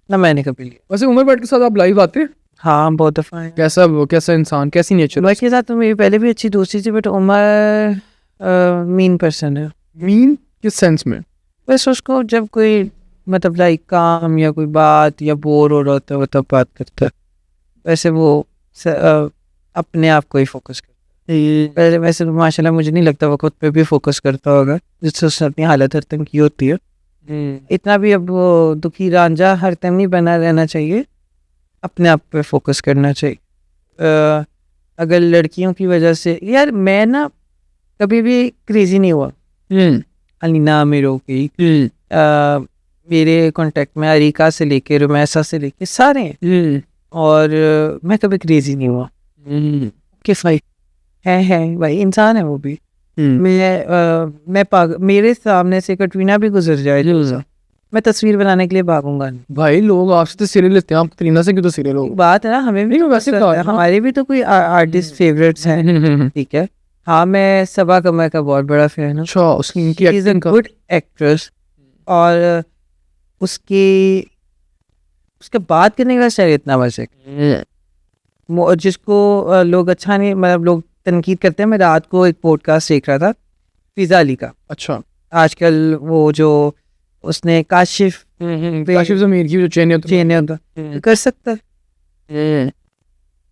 ना मैंने कभी लिया। वैसे उमर भट्ट के साथ आप लाइव आते हैं? हाँ, बहुत दफ़ा है। कैसा वो, कैसा इंसान, कैसी नेचर? उमर के साथ तो मेरी पहले भी अच्छी दोस्ती थी, बट उमर मीन पर्सन है। मीन किस सेंस में? बस उसको जब कोई मतलब लाइक काम या कोई बात या बोर हो रहा होता है वो तब बात करता है। वैसे वो अपने आप को ही फोकस करता है। पहले वैसे तो माशाल्लाह मुझे नहीं लगता वो खुद पे भी फोकस करता होगा, जिससे उसने अपनी हालत हर टाइम की होती है। इतना भी अब वो दुखी रांझा हर टाइम नहीं बना रहना चाहिए, अपने आप पे फोकस करना चाहिए। अगर लड़कियों की वजह से, यार मैं ना कभी भी क्रेजी नहीं हुआ। अलीना मेरो की मेरे कांटेक्ट में अरीका से लेके रुमैसा से लेके सारे हैं, और मैं कभी क्रेजी नहीं हुआ। किस भाई है भाई, इंसान है वो भी। मैं मेरे सामने से कटरीना भी गुजर जाए मैं तस्वीर बनाने के लिए भागूंगा नहीं। भाई लोग आपसे तो सिरे लेते हैं, आप कटरीना से क्यों तो सिरे लोग? बात है ना, हमें भी वैसे हमारे भी तो कोई आर्टिस्ट फेवरेट्स हैं, ठीक है। हाँ, मैं सबा कमर का बहुत बड़ा फैन हूँ। अच्छा, उसकी एक्टिंग का? गुड एक्ट्रेस, और उसके बात करने का शायद इतना बस है जिसको लोग अच्छा नहीं, मतलब लोग तनकीद करते हैं। मैं रात को एक पॉडकास्ट देख रहा था फिजा अली का। अच्छा, आजकल वो जो उसने काशिफ ज़मीर की जो चेन होता कर सकता है।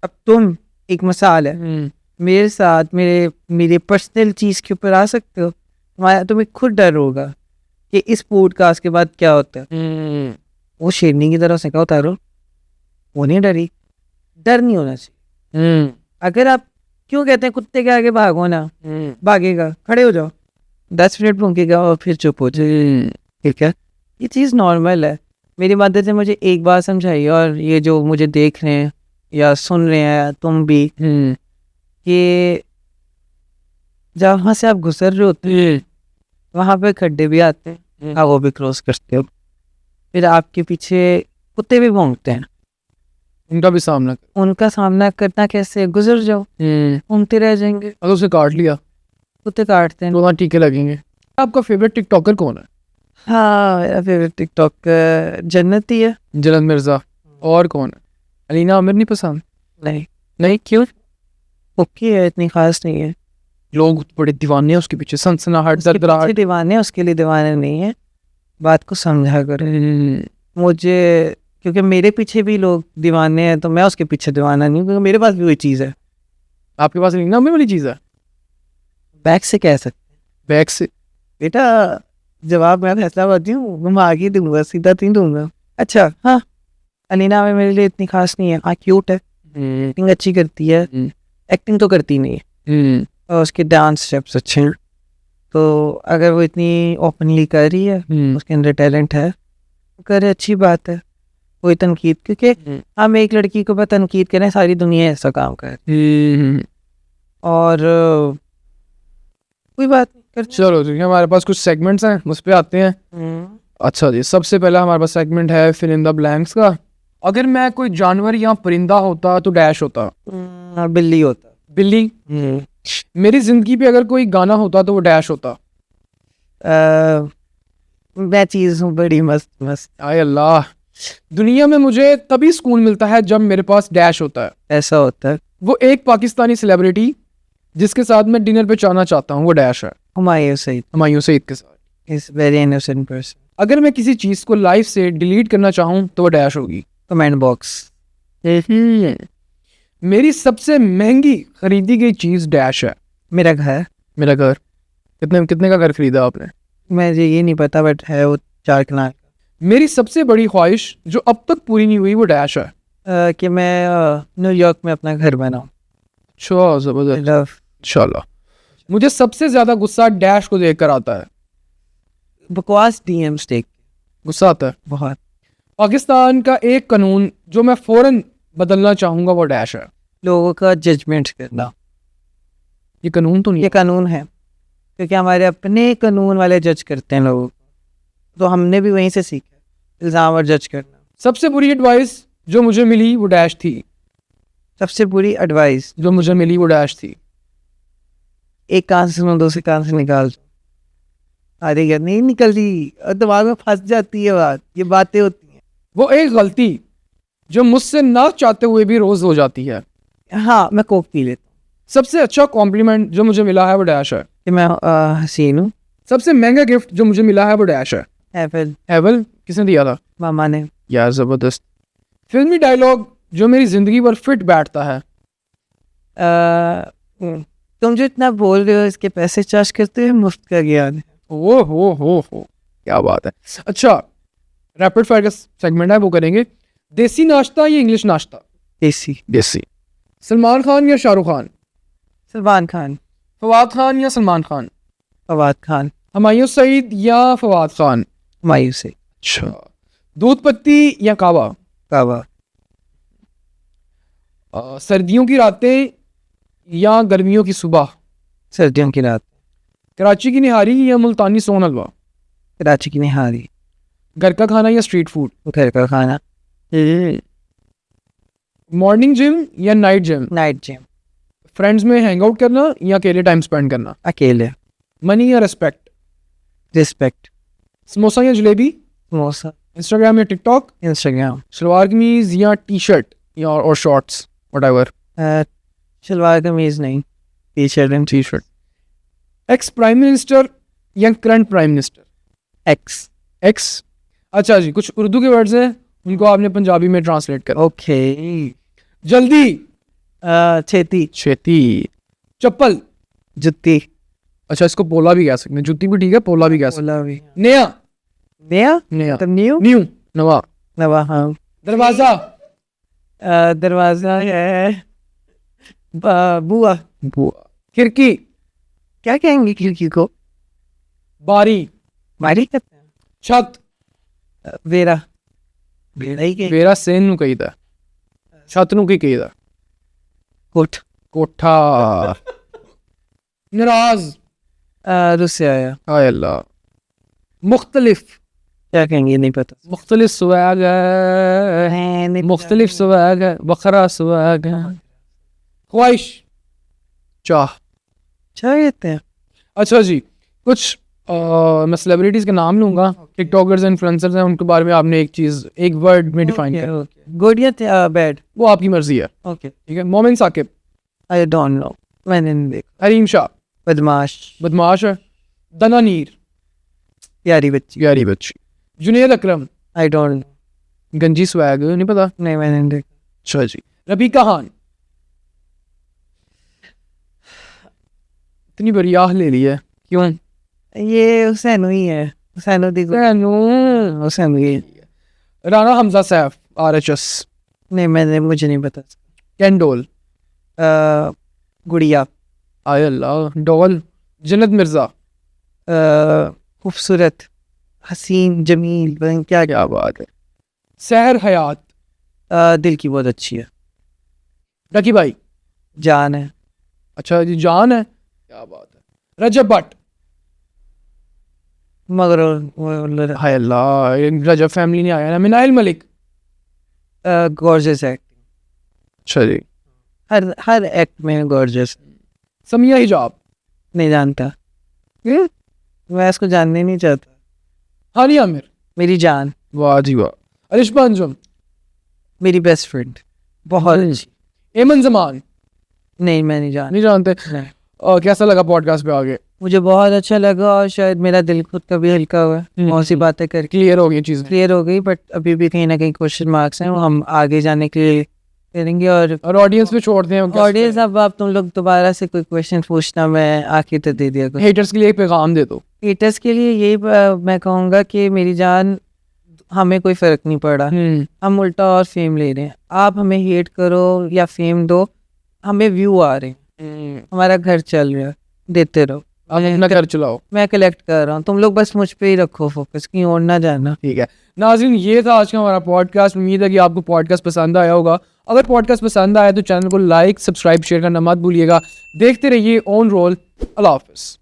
अब तुम एक मिसाल है मेरे साथ, मेरे पर्सनल चीज़ के ऊपर आ सकते हो। तुम्हें खुद डर होगा कि इस पॉडकास्ट के बाद क्या होता है। वो शेरनी की तरह से क्या उतारो, वो नहीं डरी। डर नहीं होना चाहिए। अगर आप क्यों कहते हैं कुत्ते के आगे भागो ना, भागेगा, खड़े हो जाओ, 10 मिनट भूखेगा और फिर चुप हो जाए, ठीक है। ये चीज़ नॉर्मल है। मेरी मदद ने मुझे एक बार समझाई, और ये जो मुझे देख रहे हैं या सुन रहे हैं तुम भी, कि जब वहाँ से आप गुजर रहे होते वहाँ पे खड्डे भी आते हैं, आप वो भी क्रॉस करते हो, फिर आपके पीछे कुत्ते भी भौंकते हैं, उनका सामना करना कैसे, गुजर जाओ, घूमते रह जाएंगे। अगर उसे काट लिया, कुत्ते काटते हैं तो टीके लगेंगे। आपका फेवरेट टिकटॉकर कौन है? हाँ, मेरा फेवरेट टिकटॉकर जन्नत ही है। जन्नत मिर्जा। और कौन है? अलीना आमिर नहीं पसंद? नहीं, क्यों? ओके है, इतनी खास नहीं है। लोग बड़े दीवाने हैं उसके पीछे, सनसनाहट, दरदराहट। दीवाने उसके लिए दीवाने नहीं है, बात को समझा करो। मुझे, क्योंकि मेरे पीछे भी लोग दीवाने हैं, तो मैं उसके पीछे दीवाना नहीं, क्योंकि मेरे पास भी वही चीज़ है। आपके पास अलीना आमिर वाली चीज़ है? बैक से कह सकते, बैक से बेटा जवाब मैं फैसलाबादी हूँ, मैं आगे दूंगा, सीधा नहीं दूंगा। अच्छा, हाँ, अलीना आमिर मेरे लिए इतनी खास नहीं है। हाँ, क्यूट है, एक्टिंग अच्छी करती है, एक्टिंग तो करती नहीं है, और उसके डांस स्टेप्स अच्छे हैं। तो अगर वो इतनी ओपनली कर रही है, उसके अंदर टैलेंट है, करे, अच्छी बात है। कोई तनकीद, क्योंकि हम एक लड़की को पर तनकीद करें, सारी दुनिया ऐसा काम करे, और कोई बात नहीं। चलो ठीक है, हमारे पास कुछ सेगमेंट्स हैं, उस पर आते हैं। अच्छा जी, सबसे पहला हमारे पास सेगमेंट है फिल इन द ब्लैंक्स का। अगर मैं कोई जानवर या परिंदा होता तो डैश होता। बिल्ली होता। बिल्ली। मेरी जिंदगी पे अगर कोई गाना होता तो वो डैश होता। मैं चीज़ हूँ बड़ी मस्त। आय अल्लाह, दुनिया में मुझे तभी सुकून मिलता है जब मेरे पास डैश होता है। ऐसा होता है। वो एक पाकिस्तानी सेलिब्रिटी जिसके साथ मैं डिनर पे जाना चाहता हूँ वो डैश है, हुमायूं सईद हुमायूं सईद के साथ। Is very innocent person. अगर मैं किसी चीज़ को लाइफ से डिलीट करना चाहूँ तो वो डैश होगी। Comment box. मेरी सबसे महंगी खरीदी गई चीज़ डैश है। मेरा घर। मेरा घर। कितने कितने का घर खरीदा आपने? मुझे ये नहीं पता बट है वो 4 कनाल मेरी सबसे बड़ी ख्वाहिश जो अब तक पूरी नहीं हुई वो डैश है। कि मैं न्यूयॉर्क में अपना घर बनाऊं। अच्छा, ज़बरदस्त। लव। इंशाल्लाह। मुझे सबसे ज़्यादा गुस्सा डैश को देख कर आता है। बकवास डीएम्स देख गुस्सा आता है। बहुत। पाकिस्तान का एक कानून जो मैं फ़ौरन बदलना चाहूँगा वो डैश है। लोगों का जजमेंट करना। ये कानून तो नहीं ये है। कानून है क्योंकि हमारे अपने कानून वाले जज करते हैं लोगों को, तो हमने भी वहीं से सीखा इल्ज़ाम और जज करना। सबसे बुरी एडवाइस जो मुझे मिली वो डैश थी। सबसे बुरी एडवाइस जो मुझे मिली वो डैश थी। एक कान से सुनो दूसरे कान से निकाल दो। आधी क्या नहीं निकलती और दिमाग में फंस जाती है बात। ये बातें होती हैं। वो एक गलती जो मुझसे ना चाहते हुए भी रोज़ हो जाती है। हाँ, मैं कोक पी लेता हूँ सबसे अच्छा कॉम्प्लीमेंट जो मुझे मिला है वो डैश है। कि मैं हसीन हूँ। सबसे महंगा गिफ्ट जो मुझे मिला है वो डैश है। फिर एवल किसने दिया था? मामा ने। यार ज़बरदस्त। फिल्मी डायलॉग जो मेरी ज़िंदगी पर फिट बैठता है। तुम जो इतना बोल रहे हो इसके पैसे चार्ज करते हो, मुफ्त का ज्ञान है। ओ हो क्या बात है। अच्छा, रैपिड फायर का सेगमेंट है वो करेंगे। देसी नाश्ता या इंग्लिश नाश्ता? देसी। देसी। सलमान खान या शाहरुख खान? सलमान खान। फवाद खान या सलमान खान? फवाद खान। हुमायूं सईद या फवाद खान? हुमायूं से। अच्छा। दूध पत्ती या कावा? कावा। सर्दियों की रातें या गर्मियों की सुबह? सर्दियों की रात। कराची की निहारी या मुल्तानी सोन हलवा? कराची की निहारी। घर का खाना या स्ट्रीट फूड? घर का खाना। मॉर्निंग जिम या night gym? Night gym. Friends में हैंग आउट करना या अकेले टाइम स्पेंड करना? अकेले। मनी या रिस्पेक्ट? रिस्पेक्ट। समोसा या जलेबी? समोसा। इंस्टाग्राम या टिकटॉक? इंस्टाग्राम। सलवार कमीज या टी शर्ट या और शॉर्ट्स व्हाटएवर? शलवार कमीज नहीं, T shirt and T shirt. Ex prime minister या current prime minister? Ex. Ex. अच्छा जी, कुछ उर्दू के वर्ड्स हैं उनको आपने पंजाबी में ट्रांसलेट करो। ओके। जल्दी। छेती। छेती। चप्पल। जुत्ती। अच्छा, इसको पोला भी कह सकते हैं। जुत्ती भी ठीक है, पोला भी कह सकते बोला भी। हैं। नया। नया। नया। मतलब न्यू। न्यू। नवा। नवा। हाँ। दरवाजा। दरवाजा है बुआ। बुआ। खिड़की। क्या कहेंगे खिड़की को? बारी। बारी कहते हैं। छत। वेरा। वेरा ही कहेंगे। वेरा सेन नु कहीदा, छत नु की कहीदा? कोठ। कोठा। नाराज। रुस्से आया। हाय अल्लाह। मुख्तलिफ। क्या कहेंगे नहीं पता। मुख्तलिफ स्वैग है, मुख्तलिफ स्वैग है, बखरा स्वैग है। ख्वाहिश। चाह। क्या कहते हैं? अच्छा जी, कुछ मैं सेलिब्रिटीज़ के नाम लूँगा, टिकटॉकर्स इन्फ्लुएंसर्स हैं, उनके बारे में आपने एक चीज़ एक वर्ड में डिफाइन कर। गुड या बैड? वो आपकी मर्जी है। ओके। ठीक है। मोमिन साकिब। आई डोंट नो, मैंने नहीं देखा। हरीम शाह। बदमाश। बदमाश है। दनानीर। प्यारी बच्ची। प्यारी बच्ची। Junaid Akram. I don't know. Ganji swag नहीं पता? नहीं, मैंने नहीं देखा। अच्छा जी। रबीका खान। इतनी बड़ी आह ले ली है क्यों? ये हुसैन ही है। हुसैन ही। राना हमजा सैफ RHS। नहीं, मुझे नहीं पता। कैंडोल। गुड़िया। आय अल्लाह। डॉल। जन्नत मिर्जा। खूबसूरत, हसीन, जमील, क्या क्या बात है। सहर हयात। दिल की बहुत अच्छी है। रकी भाई। जान है। अच्छा जी, जान है। क्या बात है। रजब भट्ट। मगर हाय अल्लाह, रजब फैमिली नहीं आया ना। मिनाइल मलिक। Gorgeous acting. अच्छा जी। हर एक्ट में गॉर्जियस। समिया हिजाब। नहीं जानता। मैं इसको जानने नहीं चाहता। हानिया आमिर। मेरी जान। वाह जी वाह। अलिशबा अंजुम, मेरी बेस्ट फ्रेंड, बहुत अच्छी। एमन जमान, नहीं मैं नहीं जानती। नहीं जानते? नहीं। कैसा लगा पॉडकास्ट पे आगे? मुझे बहुत अच्छा लगा और शायद मेरा दिल खुद का भी हल्का हुआ है बहुत सी बातें करके, क्लियर हो गई चीज़ें? क्लियर हो गई, बट अभी भी कहीं ना कहीं क्वेश्चन मार्क्स हैं, वो हम आगे जाने के लिए करेंगे। और ऑडियंस पे छोड़ते हैं। ऑडियंस, अब आप तुम लोग दोबारा से कोई क्वेश्चन पूछना, मैं आखिर तो दे दिया। हेटर्स के लिए एक पैगाम दे दो। हेटर्स के लिए यही मैं कहूँगा कि मेरी जान, हमें कोई फ़र्क नहीं पड़ा, हम उल्टा और फेम ले रहे हैं। आप हमें हेट करो या फेम दो, हमें व्यू आ रहे हैं, हमारा घर चल रहा है, देते रहो, आप अपना घर चलाओ। मैं कलेक्ट कर रहा हूँ, तुम लोग बस मुझ पे ही रखो फोकस, कहीं और ना जाना। ठीक है नाज़रीन, ये था आज का हमारा पॉडकास्ट। उम्मीद है कि आपको पॉडकास्ट पसंद आया होगा। अगर पॉडकास्ट पसंद आया तो चैनल को लाइक, सब्सक्राइब, शेयर करना मत भूलिएगा। देखते रहिए ऑन रोल। अल्लाह हाफ़िज़।